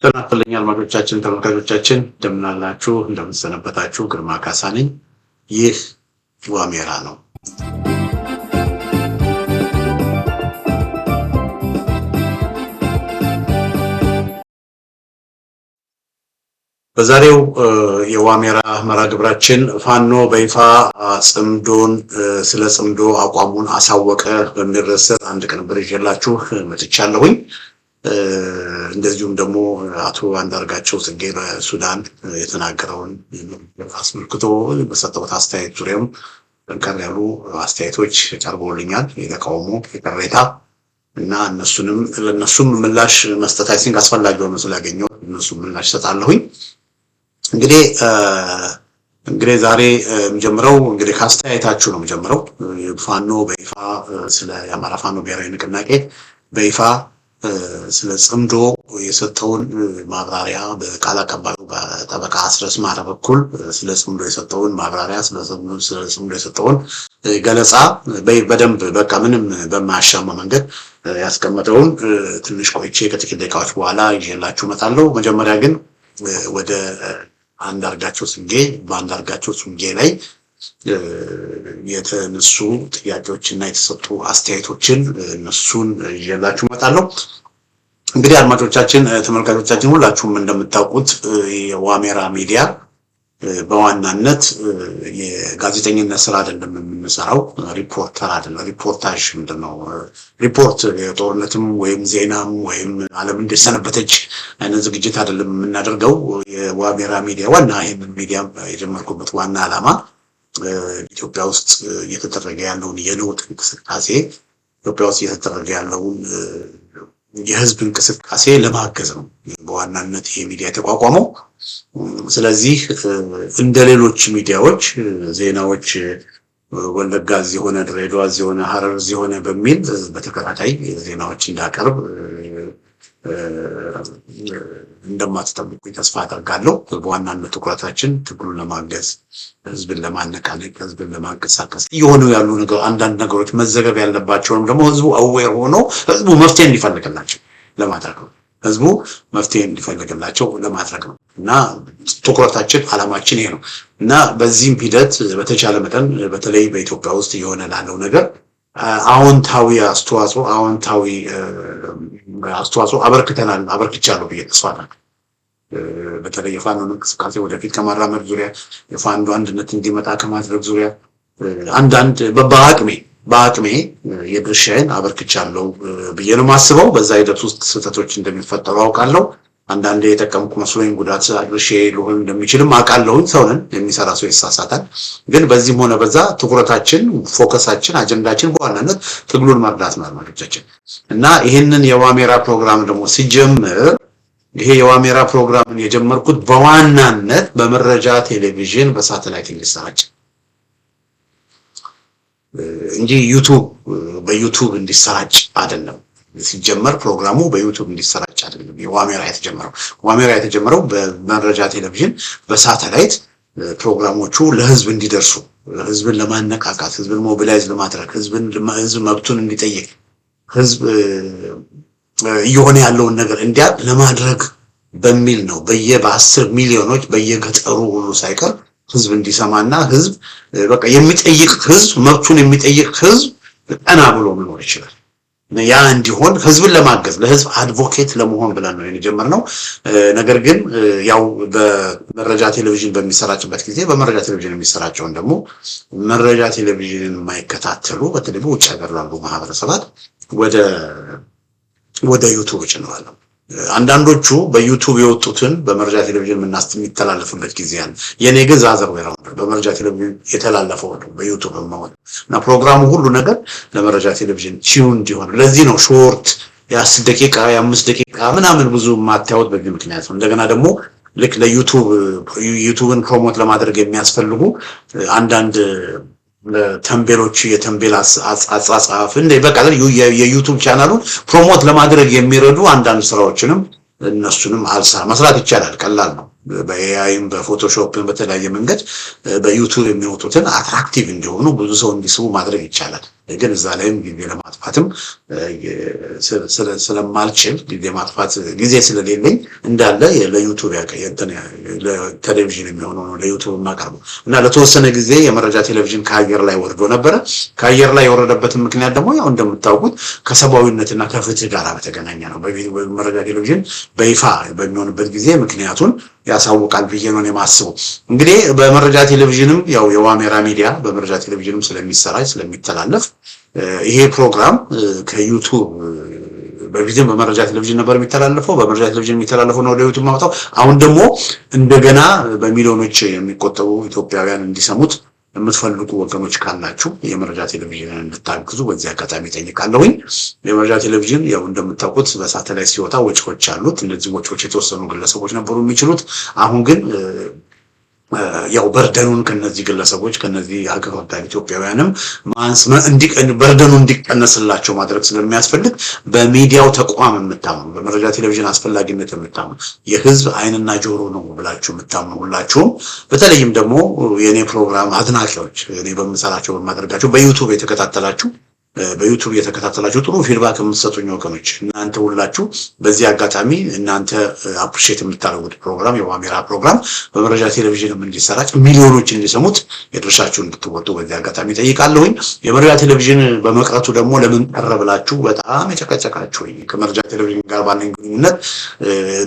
ተናስተልኝ አድማጮቻችን ተመልካቾቻችን እንደምን አላችሁ እንደምን ሰነበታችሁ ግርማ ካሳ ነኝ ይህ ዋሜራ ነው በዛሬው የዋሜራ መራግብራችን ፋኖ በይፋ ጽምዶን ስለ ጽምዶ አቋሙን አሳወቀ በሚል ርዕስ አንድ ቅንብር ይዤላችሁ መጥቻለሁኝ እንደዚሁም ደግሞ አቶ አንዳርጋቸው ጽጌ በሱዳን የተናገረውን አስመልክቶ በሰጠው አስተያየት ዙሪያም ጠንከር ያሉ አስተያየቶች ቀርበውልኛል የተቃውሞ የቅሬታ እና ለነሱም ምላሽ መስጠት አይሲንክ አስፈላጊ ሆኖ ስላገኘው እነሱም ምላሽ ሰጣለሁኝ እንግዲህ ዛሬ የምጀምረው ከአስተያየታችሁ ነው የምጀምረው ፋኖ በይፋ ስለ የአማራ ፋኖ ብሔራዊ ንቅናቄ በይፋ ስለ ጽምዶ የሰጠውን ማብራሪያ በቃል አቀባዩ በጠበቃ አስረስ ማረ በኩል ስለ ጽምዶ የሰጠውን ማብራሪያ ስለ ጽምዶ የሰጠውን ገለጻ በደንብ በቃ ምንም በማያሻማ መንገድ ያስቀመጠውን ትንሽ ቆይቼ ከጥቂት ደቂቃዎች በኋላ ይዤላችሁ እመጣለሁ መጀመሪያ ግን ወደ አንዳርጋቸው ጽጌ ላይ የተነሱ ጥያቄዎችና የተሰጡ አስተያየቶችን እነሱን ይዤላችሁ እመጣለሁ እንግዲህ አድማጮቻችን ተመልካቾቻችን ሁላችሁም እንደምታውቁት የዋሜራ ሚዲያ በዋናነት የጋዜጠኝነት ስራ አይደለም የምንሰራው ሪፖርተር አይደለም ሪፖርታጅ ምንድነው ሪፖርት የጦርነትም ወይም ዜናም ወይም ዓለም እንደሰነበተች አይነት ዝግጅት አይደለም የምናደርገው የዋሜራ ሚዲያ ዋና ይሄን ሚዲያ የጀመርኩበት ዋና ዓላማ ኢትዮጵያ ውስጥ እየተደረገ ያለውን የለውጥ እንቅስቃሴ ኢትዮጵያ ውስጥ እየተደረገ ያለውን የህዝብ እንቅስቃሴ ለማገዝ ነው በዋናነት ይሄ ሚዲያ የተቋቋመው ስለዚህ እንደሌሎች ሚዲያዎች ዜናዎች ወለጋ ሆነ ድሬዳዋ ሆነ ሐረር ሆነ በሚል በተከታታይ ዜናዎች እንዳቀርብ እንደማትጠብቁ ተስፋ አደርጋለሁ በዋናነት ትኩረታችን ትግሉን ለማገዝ ህዝብን ለማነቃነቅ ህዝብን ለማንቀሳቀስ የሆኑ ያሉ አንዳንድ ነገሮች መዘገብ ያለባቸውም ደግሞ ህዝቡ አዌር ሆኖ ህዝቡ መፍትሄ እንዲፈልግላቸው ለማድረግ ነው ህዝቡ መፍትሄ እንዲፈልግላቸው ለማድረግ ነው እና ትኩረታችን አላማችን ይሄ ነው እና በዚህም ሂደት በተቻለ መጠን በተለይ በኢትዮጵያ ውስጥ የሆነ ላለው ነገር አዎንታዊ አስተዋጽኦ አበርክቻለሁ ብዬ ተስፋ አደርጋለሁ በተለይ የፋኖ እንቅስቃሴ ወደፊት ከማራመድ ዙሪያ የፋኖ አንድነት እንዲመጣ ከማድረግ ዙሪያ አንዳንድ በአቅሜ የድርሻዬን አበርክቻለሁ ብዬ ነው የማስበው በዛ ሂደት ውስጥ ስህተቶች እንደሚፈጠሩ አውቃለሁ አንዳንዴ የተቀምኩ መስሎኝ ጉዳት አድርሼ ሊሆን እንደሚችልም አውቃለሁ ሰውነን የሚሰራ ሰው ይሳሳታል ግን በዚህም ሆነ በዛ ትኩረታችን ፎከሳችን አጀንዳችን በዋናነት ትግሉን መርዳት ነው አድማጮቻችን እና ይሄንን የዋሜራ ፕሮግራም ደግሞ ሲጀምር ይሄ የዋሜራ ፕሮግራምን የጀመርኩት በዋናነት በመረጃ ቴሌቪዥን በሳተላይት እንዲሰራጭ እንጂ በዩቲዩብ እንዲሰራጭ አይደለም ሲጀመር ፕሮግራሙ በዩቲዩብ እንዲሰራጭ አይደለም ዋሜራ የተጀመረው በመረጃ ቴሌቪዥን በሳተላይት ፕሮግራሞቹ ለህዝብ እንዲደርሱ ህዝብን ለማነቃቃት ህዝብን ሞቢላይዝ ለማድረግ ህዝብ መብቱን እንዲጠይቅ ህዝብ የሆነ ያለውን ነገር እንዲያቅ ለማድረግ በሚል ነው በ10 ሚሊዮኖች በየገጠሩ ሁሉ ሳይቀር ህዝብ እንዲሰማና ህዝብ በቃ የሚጠይቅ ህዝብ መብቱን የሚጠይቅ ህዝብ ቀና ብሎ መኖር ይችላል ያ እንዲሆን ህዝብን ለማገዝ ለህዝብ አድቮኬት ለመሆን ብለን ነው የጀመርነው ነገር ግን ያው በመረጃ ቴሌቪዥን በሚሰራጭበት ጊዜ በመረጃ ቴሌቪዥን የሚሰራጨውን ደግሞ መረጃ ቴሌቪዥንን የማይከታተሉ በተለይ ውጭ ሀገር ያሉ ማህበረሰባት ወደ ዩቲዩብ ጭነዋል አንዳንዶቹ በዩቲዩብ የወጡትን በመረጃ ቴሌቪዥን የሚተላለፍበት ጊዜ አለ የኔ ግን ዛዘር ወራው በመረጃ ቴሌቪዥን የተላለፈው ነው በዩቲዩብ ማለት እና ፕሮግራሙ ሁሉ ነገር ለመረጃ ቴሌቪዥን ቲዩን እንዲሆን ለዚህ ነው ሾርት የ10 ደቂቃ የ5 ደቂቃ ምናምን ብዙ ማታዩት በዚህ ምክንያት ነው እንደገና ደግሞ ልክ ለዩቲዩብን ፕሮሞት ለማድረግ የሚያስፈልጉ አንዳንድ ተንቤሎች የተንቤል አጻጻፍ በቃ የዩቲዩብ ቻናሉን ፕሮሞት ለማድረግ የሚረዱ አንዳንድ ስራዎችንም እነሱንም መስራት ይቻላል ቀላል ነው በኤአይም በፎቶሾፕም በተለያየ መንገድ በዩቲዩብ የሚወጡትን አትራክቲቭ እንዲሆኑ ብዙ ሰው እንዲስቡ ማድረግ ይቻላል። ግን እዛ ላይም ጊዜ ለማጥፋትም ስለማልችል ጊዜ ስለሌለኝ እንዳለ ለዩቲዩብ ለቴሌቪዥን የሚሆነው ነው ለዩቲዩብ የማቀርበው እና ለተወሰነ ጊዜ የመረጃ ቴሌቪዥን ከአየር ላይ ወርዶ ነበረ። ከአየር ላይ የወረደበትን ምክንያት ደግሞ ያው እንደምታውቁት ከሰብአዊነትና ከፍትህ ጋር በተገናኘ ነው። መረጃ ቴሌቪዥን በይፋ በሚሆንበት ጊዜ ምክንያቱን ያሳውቃል ብዬ ነው የማስበው። እንግዲህ በመረጃ ቴሌቪዥንም ያው የዋሜራ ሚዲያ በመረጃ ቴሌቪዥንም ስለሚሰራጭ ስለሚተላለፍ ይሄ ፕሮግራም ከዩቲዩብ በፊትም በመረጃ ቴሌቪዥን ነበር የሚተላለፈው። በመረጃ ቴሌቪዥን የሚተላለፈው ነው ወደ ዩቲዩብ ማውጣው። አሁን ደግሞ እንደገና በሚሊዮኖች የሚቆጠሩ ኢትዮጵያውያን እንዲሰሙት የምትፈልጉ ወገኖች ካላችሁ የመረጃ ቴሌቪዥንን እንድታግዙ በዚህ አጋጣሚ ጠይቃለሁኝ። የመረጃ ቴሌቪዥን ያው እንደምታውቁት በሳተላይት ሲወጣ ወጪዎች አሉት። እነዚህ ወጪዎች የተወሰኑ ግለሰቦች ነበሩ የሚችሉት። አሁን ግን ያው በርደኑን ከነዚህ ግለሰቦች ከነዚህ ሀገር ወዳድ ኢትዮጵያውያንም በርደኑ እንዲቀነስላቸው ማድረግ ስለሚያስፈልግ በሚዲያው ተቋም የምታምኑ በመረጃ ቴሌቪዥን አስፈላጊነት የምታምኑ የህዝብ አይንና ጆሮ ነው ብላችሁ የምታምኑ ሁላችሁም በተለይም ደግሞ የኔ ፕሮግራም አድናቂዎች እኔ በምሰራቸው በማድረጋቸው በዩቲዩብ የተከታተላችሁ በዩቲዩብ የተከታተላችሁ ጥሩ ፊድባክ የምትሰጡኝ ወገኖች እናንተ ሁላችሁ በዚህ አጋጣሚ እናንተ አፕሪሺየት የምታደርጉት ፕሮግራም የዋሜራ ፕሮግራም በመረጃ ቴሌቪዥንም እንዲሰራጭ ሚሊዮኖች እንዲሰሙት የድርሻችሁን እንድትወጡ በዚህ አጋጣሚ ጠይቃለሁኝ። የመረጃ ቴሌቪዥን በመቅረቱ ደግሞ ለምን ቀረ ብላችሁ በጣም የጨቀጨቃችሁኝ ከመረጃ ቴሌቪዥን ጋር ባለኝ ግንኙነት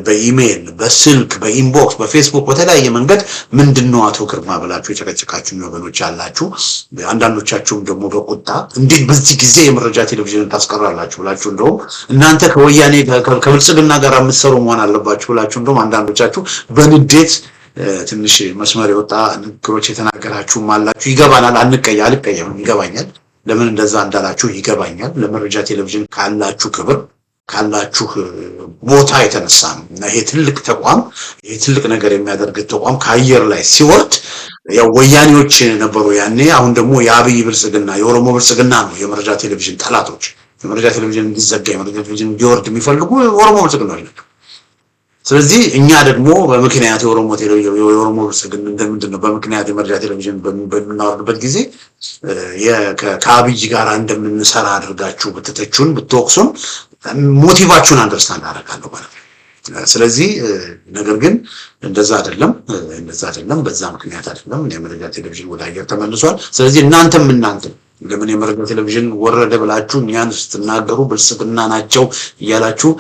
በኢሜል በስልክ በኢንቦክስ በፌስቡክ በተለያየ መንገድ ምንድነው አቶ ግርማ ብላችሁ የጨቀጨቃችሁኝ ወገኖች አላችሁ። አንዳንዶቻችሁም ደግሞ በቁጣ እንዴት በዚህ ጊዜ የመረጃ ቴሌቪዥን ታስቀራላችሁ ብላችሁ እንደውም እናንተ ከወያኔ ከብልጽግና ጋር የምትሰሩ መሆን አለባችሁ ብላችሁ እንደውም አንዳንዶቻችሁ በንዴት ትንሽ መስመር የወጣ ንግግሮች የተናገራችሁም አላችሁ። ይገባናል። አልቀየምም፣ ይገባኛል። ለምን እንደዛ እንዳላችሁ ይገባኛል። ለመረጃ ቴሌቪዥን ካላችሁ ክብር ካላችሁ ቦታ የተነሳ ነው እና ይሄ ትልቅ ተቋም ይሄ ትልቅ ነገር የሚያደርግ ተቋም ከአየር ላይ ሲወርድ ያው ወያኔዎች ነበሩ ያኔ። አሁን ደግሞ የአብይ ብልጽግና የኦሮሞ ብልጽግና ነው የመረጃ ቴሌቪዥን ጠላቶች። የመረጃ ቴሌቪዥን እንዲዘጋ የመረጃ ቴሌቪዥን እንዲወርድ የሚፈልጉ ኦሮሞ ብልጽግናዎች ናቸው። ስለዚህ እኛ ደግሞ በምክንያት የኦሮሞ ብልጽግና እንደምንድን ነው በምክንያት የመረጃ ቴሌቪዥን በምናወርድበት ጊዜ ከአብይ ጋር እንደምንሰራ አድርጋችሁ ብትተቹን ብትወቅሱን ሞቲቫችሁን አንደርስታንድ አደርጋለሁ ማለት ነው። ስለዚህ ነገር ግን እንደዛ አይደለም በዛ ምክንያት አይደለም የመረጃ ቴሌቪዥን ወደ አየር ተመልሷል። ስለዚህ እናንተም ለምን የመረጃ ቴሌቪዥን ወረደ ብላችሁ እኛን ስትናገሩ ብልጽግና ናቸው እያላችሁ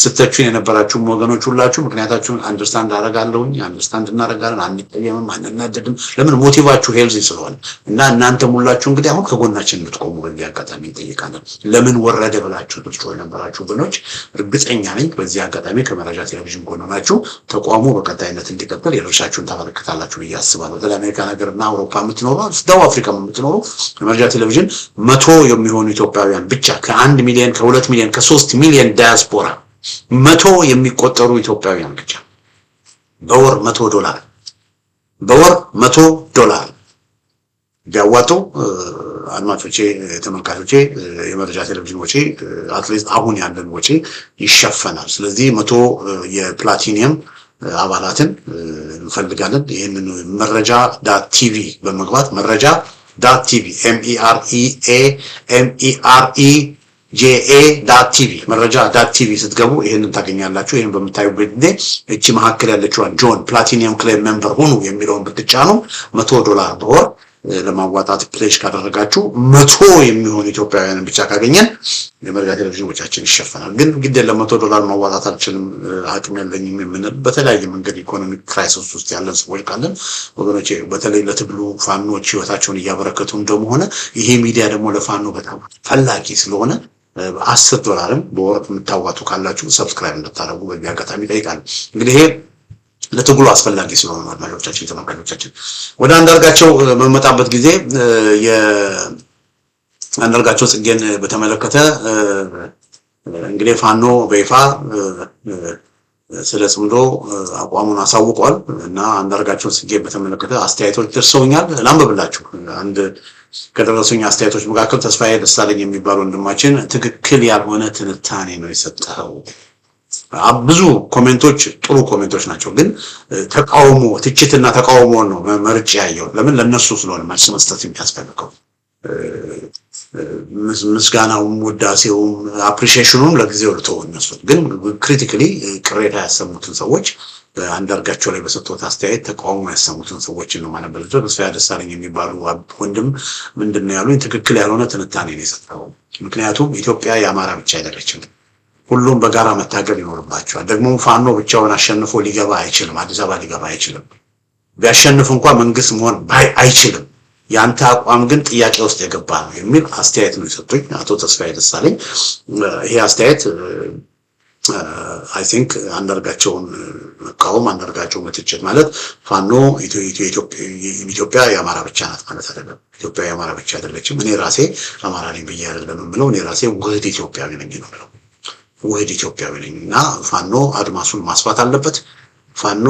ስተቹን የነበራችሁም ወገኖች ሁላችሁ ምክንያታችሁን አንደርስታንድ አደርጋለሁኝ። አንደርስታንድ እናደርጋለን፣ አንቀየምም፣ አንናደድም። ለምን ሞቲቫችሁ ሄልዚ ስለሆነ እና እናንተም ሁላችሁ እንግዲህ አሁን ከጎናችን እንድትቆሙ በዚህ አጋጣሚ እንጠይቃለን። ለምን ወረደ ብላችሁ ትጮሁ የነበራችሁ ወገኖች እርግጠኛ ነኝ በዚህ አጋጣሚ ከመረጃ ቴሌቪዥን ጎን ናችሁ። ተቋሙ በቀጣይነት እንዲቀጥል የድርሻችሁን ታበረክታላችሁ ብዬ አስባለሁ። በተለይ አሜሪካን ሀገርና አውሮፓ የምትኖሩ ደቡብ አፍሪካ የምትኖሩ የመረጃ ቴሌቪዥን 100 የሚሆኑ ኢትዮጵያውያን ብቻ ከ1 ሚሊዮን ከ2 ሚሊዮን ከ3 ሚሊዮን ዳያስፖራ 100 የሚቆጠሩ ኢትዮጵያውያን ብቻ በወር $100 ቢያዋጡ አድማጮቼ ተመልካቾቼ የመረጃ ቴሌቪዥን ወጪ አትሊስት አሁን ያለን ወጪ ይሸፈናል። ስለዚህ 100 የፕላቲኒየም አባላትን እንፈልጋለን። ይሄንን መረጃ.ቲቪ በመግባት መረጃ.ቲቪ MEREJA.TV መረጃ.ቲቪ ስትገቡ ይሄንን ታገኛላችሁ። ይሄን በምታዩበት ጊዜ እቺ መሀከል ያለችዋን ጆን ፕላቲኒየም ክለብ ሜምበር ሁኑ የሚለውን ብትጫኑ $100 በወር ለማዋጣት ፕሌጅ ካደረጋችሁ 100 የሚሆኑ ኢትዮጵያውያንን ብቻ ካገኘን የመረጃ ቴሌቪዥን ወጪያችን ይሸፈናል። ግን ግዴታ $100 ማዋጣት አልችልም አቅም የለኝም የምንል በተለያየ መንገድ ኢኮኖሚክ ክራይሲስ ውስጥ ያለን ሰዎች ካለን ወገኖቼ በተለይ ለትግሉ ፋኖች ህይወታቸውን እያበረከቱ እንደሆነ ይሄ ሚዲያ ደግሞ ለፋኖ በጣም ፈላጊ ስለሆነ $10 በወር የምታዋጡ ካላችሁ ሰብስክራይብ እንድታደርጉ በዚህ አጋጣሚ ጠይቃለሁ። እንግዲህ ይሄ ለትግሉ አስፈላጊ ስለሆነ አድማጮቻችን ተመልካቾቻችን ወደ አንዳርጋቸው በመጣበት ጊዜ የአንዳርጋቸው ጽጌን በተመለከተ እንግዲህ ፋኖ በይፋ ስለ ጽምዶ አቋሙን አሳውቋል እና አንዳርጋቸው ጽጌ በተመለከተ አስተያየቶች ደርሰውኛል። ላንብብላችሁ። አንድ ከደረሱኝ አስተያየቶች መካከል ተስፋዬ ደሳለኝ የሚባል ወንድማችን ትክክል ያልሆነ ትንታኔ ነው የሰጠው ብዙ ኮሜንቶች ጥሩ ኮሜንቶች ናቸው፣ ግን ተቃውሞ ትችትና ተቃውሞ ነው መርጬ ያየው። ለምን ለነሱ ስለሆነ መልስ መስጠት የሚያስፈልገው ምስጋናውም ውዳሴውም አፕሪሺዬሽኑም ለጊዜው ልተው። እነሱ ግን ክሪቲካሊ ቅሬታ ያሰሙትን ሰዎች አንዳርጋቸው ላይ በሰጡት አስተያየት ተቃውሞ ያሰሙትን ሰዎች ነው ማለት ነው። ተስፋዬ ደሳለኝ የሚባሉ ወንድም ምንድነው ያሉኝ? ትክክል ያልሆነ ትንታኔ ነው የሰጠው። ምክንያቱም ኢትዮጵያ የአማራ ብቻ አይደለችም፣ ሁሉም በጋራ መታገል ይኖርባቸዋል። ደግሞ ፋኖ ብቻውን አሸንፎ ሊገባ አይችልም፣ አዲስ አበባ ሊገባ አይችልም። ቢያሸንፍ እንኳን መንግስት መሆን አይችልም። ያንተ አቋም ግን ጥያቄ ውስጥ የገባ ነው የሚል አስተያየት ነው የሰጡኝ አቶ ተስፋዬ ደሳለኝ። ይሄ አስተያየት አይ ቲንክ አንዳርጋቸውን መቃወም፣ አንዳርጋቸው መትቸት ማለት ፋኖ ኢትዮጵያ የአማራ ብቻ ናት ማለት አይደለም። ኢትዮጵያ የአማራ ብቻ አይደለችም። እኔ ራሴ አማራ ነኝ ብዬ አይደለም የምለው፣ እኔ ራሴ ውህድ ኢትዮጵያዊ ነኝ ነው የምለው። ውህድ ኢትዮጵያዊ ነኝ እና ፋኖ አድማሱን ማስፋት አለበት። ፋኖ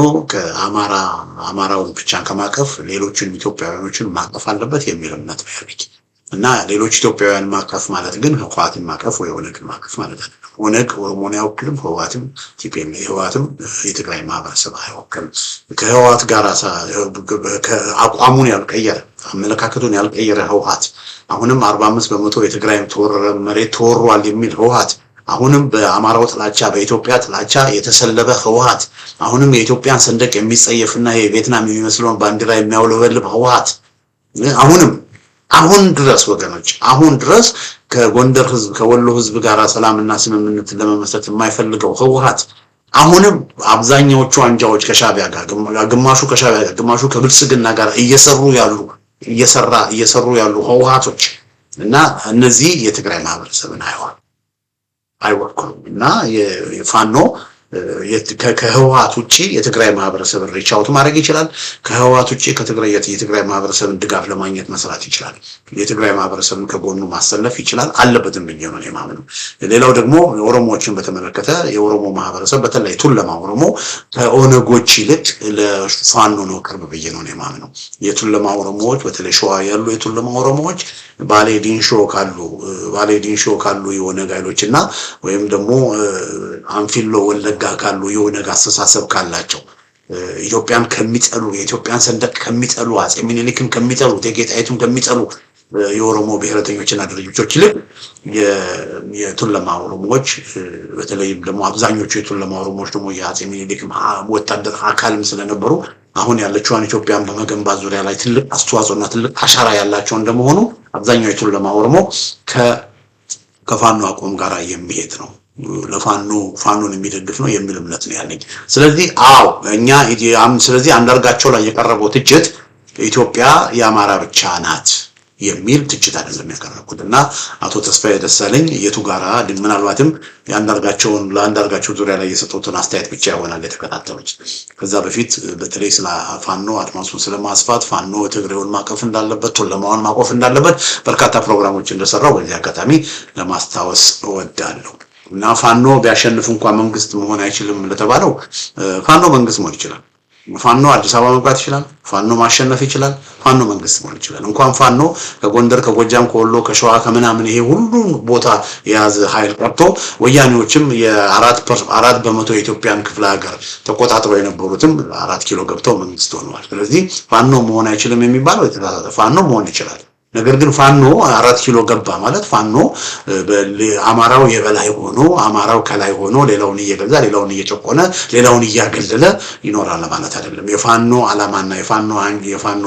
አማራውን ብቻ ከማቀፍ ሌሎችን ኢትዮጵያውያኖችን ማቀፍ አለበት የሚል እምነት ነው ያለኝ እና ሌሎች ኢትዮጵያውያን ማቀፍ ማለት ግን ህወሓትን ማቀፍ ወይ ኦነግን ማቀፍ ማለት አይደለም። ኦነግ ኦሮሞን አይወክልም፣ ህወሓትም ህወሓትም የትግራይ ማህበረሰብ አይወክልም። ከህወሓት ጋር አቋሙን ያልቀየረ አመለካከቱን ያልቀየረ ህወሓት አሁንም 45 በመቶ የትግራይ መሬት ተወሯል የሚል ህወሓት አሁንም በአማራው ጥላቻ በኢትዮጵያ ጥላቻ የተሰለበ ህወሓት አሁንም የኢትዮጵያን ሰንደቅ የሚጸየፍና የቪየትናም የሚመስለውን ባንዲራ የሚያውለበልብ ህወሓት አሁን ድረስ ወገኖች አሁን ድረስ ከጎንደር ህዝብ ከወሎ ህዝብ ጋር ሰላምና ስምምነት ለመመስረት የማይፈልገው ህወሓት አሁንም አብዛኛዎቹ አንጃዎች ከሻቢያ ጋር ግማሹ ከሻቢያ ጋር ግማሹ ከብልጽግና ጋር እየሰሩ ያሉ ህወሓቶች እና እነዚህ የትግራይ ማህበረሰብን አይወክሉም እና የፋኖ ከህወሓት ውጪ የትግራይ ማህበረሰብ ሪች አውት ማድረግ ይችላል። ከህወሓት ውጪ የትግራይ ማህበረሰብን ድጋፍ ለማግኘት መስራት ይችላል። የትግራይ ማህበረሰብን ከጎኑ ማሰለፍ ይችላል አለበትም ብዬ ነው የማምነው። ሌላው ደግሞ ኦሮሞዎችን በተመለከተ የኦሮሞ ማህበረሰብ በተለይ ቱለማ ኦሮሞ ከኦነጎች ይልቅ ለፋኖ ነው ቅርብ ብዬ ነው የማምነው። የቱለማ ኦሮሞዎች በተለይ ሸዋ ያሉ የቱለማ ኦሮሞዎች ባሌ ዲንሾ ካሉ የኦነግ ኃይሎችና ወይም ደግሞ አንፊሎ ወለጋ ካሉ የኦነግ አስተሳሰብ ካላቸው ኢትዮጵያን ከሚጠሉ የኢትዮጵያን ሰንደቅ ከሚጠሉ አጼ ምኒልክን ከሚጠሉ እቴጌ ጣይቱን ከሚጠሉ የኦሮሞ ብሔረተኞችና ድርጅቶች ይልቅ የቱለማ ኦሮሞዎች በተለይም ደግሞ አብዛኞቹ የቱለማ ኦሮሞዎች ደግሞ የአጼ ምኒልክ ወታደር አካልም ስለነበሩ አሁን ያለችውን ኢትዮጵያን በመገንባት ዙሪያ ላይ ትልቅ አስተዋጽኦና ትልቅ አሻራ ያላቸው እንደመሆኑ አብዛኛው የቱለማ ኦሮሞ ከፋኖ አቋም ጋር የሚሄድ ነው። ፋኖን የሚደግፍ ነው የሚል እምነት ነው ያለኝ። ስለዚህ አንዳርጋቸው ላይ የቀረበው ትችት ኢትዮጵያ የአማራ ብቻ ናት የሚል ትችት አይደለም ያቀረብኩት እና አቶ ተስፋዬ ደሳለኝ የቱ ጋራ ምናልባትም ለአንዳርጋቸው ዙሪያ ላይ የሰጡትን አስተያየት ብቻ ይሆናል የተከታተሉት። ከዛ በፊት በተለይ ስለ ፋኖ አድማሱን ስለማስፋት ፋኖ ትግሬውን ማቀፍ እንዳለበት ቱለማውን ማቆፍ እንዳለበት በርካታ ፕሮግራሞች እንደሰራው በዚህ አጋጣሚ ለማስታወስ እወዳለሁ። እና ፋኖ ቢያሸንፍ እንኳን መንግስት መሆን አይችልም ለተባለው ፋኖ መንግስት መሆን ይችላል። ፋኖ አዲስ አበባ መግባት ይችላል። ፋኖ ማሸነፍ ይችላል። ፋኖ መንግስት መሆን ይችላል። እንኳን ፋኖ ከጎንደር ከጎጃም ከወሎ ከሸዋ ከመናምን ይሄ ሁሉን ቦታ የያዘ ኃይል ቀርቶ ወያኔዎችም የ4 በመቶ የኢትዮጵያን ክፍለ ሀገር ተቆጣጥረው የነበሩትም 4 ኪሎ ገብተው መንግስት ሆነዋል። ስለዚህ ፋኖ መሆን አይችልም የሚባለው ፋኖ መሆን ይችላል። ነገር ግን ፋኖ 4 ኪሎ ገባ ማለት ፋኖ አማራው የበላይ ሆኖ አማራው ከላይ ሆኖ ሌላውን እየገዛ ሌላውን እየጨቆነ ሌላውን እያገለለ ይኖራል ማለት አይደለም። የፋኖ አላማና የፋኖ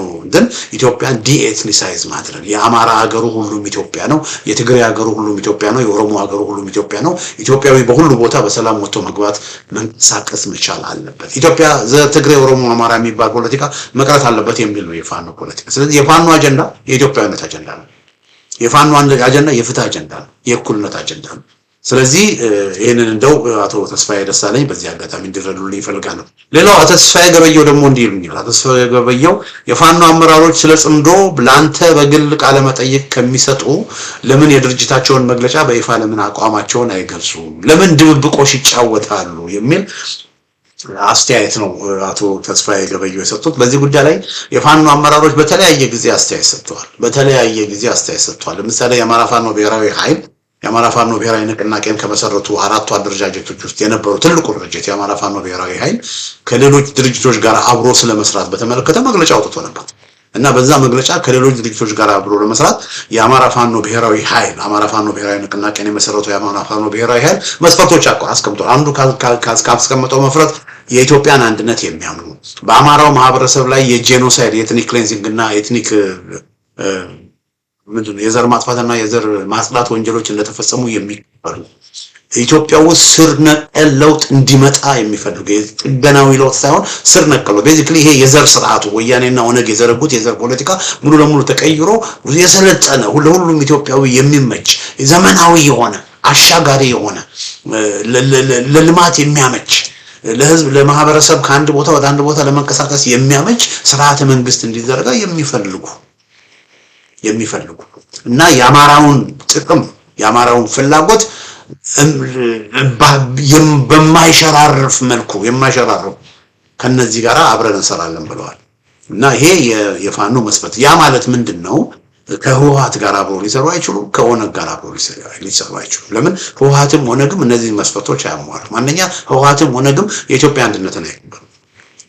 ኢትዮጵያን ዲኤትኒሳይዝ ማድረግ የአማራ ሀገሩ ሁሉም ኢትዮጵያ ነው፣ የትግራይ ሀገሩ ሁሉም ኢትዮጵያ ነው፣ የኦሮሞ ሀገሩ ሁሉም ኢትዮጵያ ነው። ኢትዮጵያዊ በሁሉ ቦታ በሰላም ወጥቶ መግባት መንቀሳቀስ መቻል አለበት። ኢትዮጵያ ትግራይ ኦሮሞ አማራ የሚባል ፖለቲካ መቅረት አለበት የሚል ነው የፋኖ ፖለቲካ። ስለዚህ የፋኖ አጀንዳ የኢትዮጵያ አጀንዳ ነው። የፋኖ አጀንዳ የፍትህ አጀንዳ ነው፣ የእኩልነት አጀንዳ ነው። ስለዚህ ይሄንን እንደው አቶ ተስፋዬ ደሳለኝ በዚህ አጋጣሚ እንዲረዱልኝ ይፈልጋሉ። ሌላው አቶ ተስፋዬ ገበየው ደግሞ እንዲሉኛል። አቶ ተስፋዬ ገበየው የፋኖ አመራሮች ስለ ጽምዶ ላንተ በግል ቃለ መጠይቅ ከሚሰጡ ለምን የድርጅታቸውን መግለጫ በይፋ ለምን አቋማቸውን አይገልጹም? ለምን ድብብቆሽ ይጫወታሉ? የሚል አስተያየት ነው አቶ ተስፋዬ ገበየው የሰጡት። በዚህ ጉዳይ ላይ የፋኖ አመራሮች በተለያየ ጊዜ አስተያየት ሰጥተዋል። ለምሳሌ የአማራ ፋኖ ብሔራዊ ኃይል የአማራ ፋኖ ብሔራዊ ንቅናቄን ከመሰረቱ አራቱ አደረጃጀቶች ውስጥ የነበሩ ትልቁ ድርጅት የአማራ ፋኖ ብሔራዊ ኃይል ከሌሎች ድርጅቶች ጋር አብሮ ስለመስራት በተመለከተ መግለጫ አውጥቶ ነበር እና በዛ መግለጫ ከሌሎች ድርጅቶች ጋር አብሮ ለመስራት የአማራ ፋኖ ብሔራዊ ኃይል አማራ ፋኖ ብሔራዊ ንቅናቄን የመሰረቱ የአማራ ፋኖ ብሔራዊ ኃይል መስፈርቶች አስቀምጧል። አንዱ ካስቀመጠው መፍረት የኢትዮጵያን አንድነት የሚያምኑ በአማራው ማህበረሰብ ላይ የጄኖሳይድ የኤትኒክ ክሌንዚንግ እና ኤትኒክ ምንድነው የዘር ማጥፋትና የዘር ማጽዳት ወንጀሎች እንደተፈጸሙ የሚቀበሉ ኢትዮጵያ ውስጥ ስር ነቀል ለውጥ እንዲመጣ የሚፈልጉ ጥገናዊ ለውጥ ሳይሆን ስር ነቀል ቤዚክሊ ይሄ የዘር ስርዓቱ ወያኔና ኦነግ የዘረጉት የዘር ፖለቲካ ሙሉ ለሙሉ ተቀይሮ የሰለጠነ ሁሉም ኢትዮጵያዊ የሚመች ዘመናዊ የሆነ አሻጋሪ የሆነ ለልማት የሚያመች ለህዝብ ለማህበረሰብ ከአንድ ቦታ ወደ አንድ ቦታ ለመንቀሳቀስ የሚያመች ስርዓተ መንግስት እንዲዘረጋ የሚፈልጉ እና የአማራውን ጥቅም የአማራውን ፍላጎት በማይሸራርፍ መልኩ ከነዚህ ጋር አብረን እንሰራለን ብለዋል። እና ይሄ የፋኖ መስፈርት ያ ማለት ምንድነው? ከህወሓት ጋር አብሮ ሊሰሩ አይችሉም፣ ከኦነግ ጋር አብሮ ሊሰሩ አይችሉም። ለምን? ህወሓትም ኦነግም እነዚህ መስፈርቶች አያሟሉም። አንደኛ ህወሓትም ኦነግም የኢትዮጵያ አንድነትን አይቀበሉም።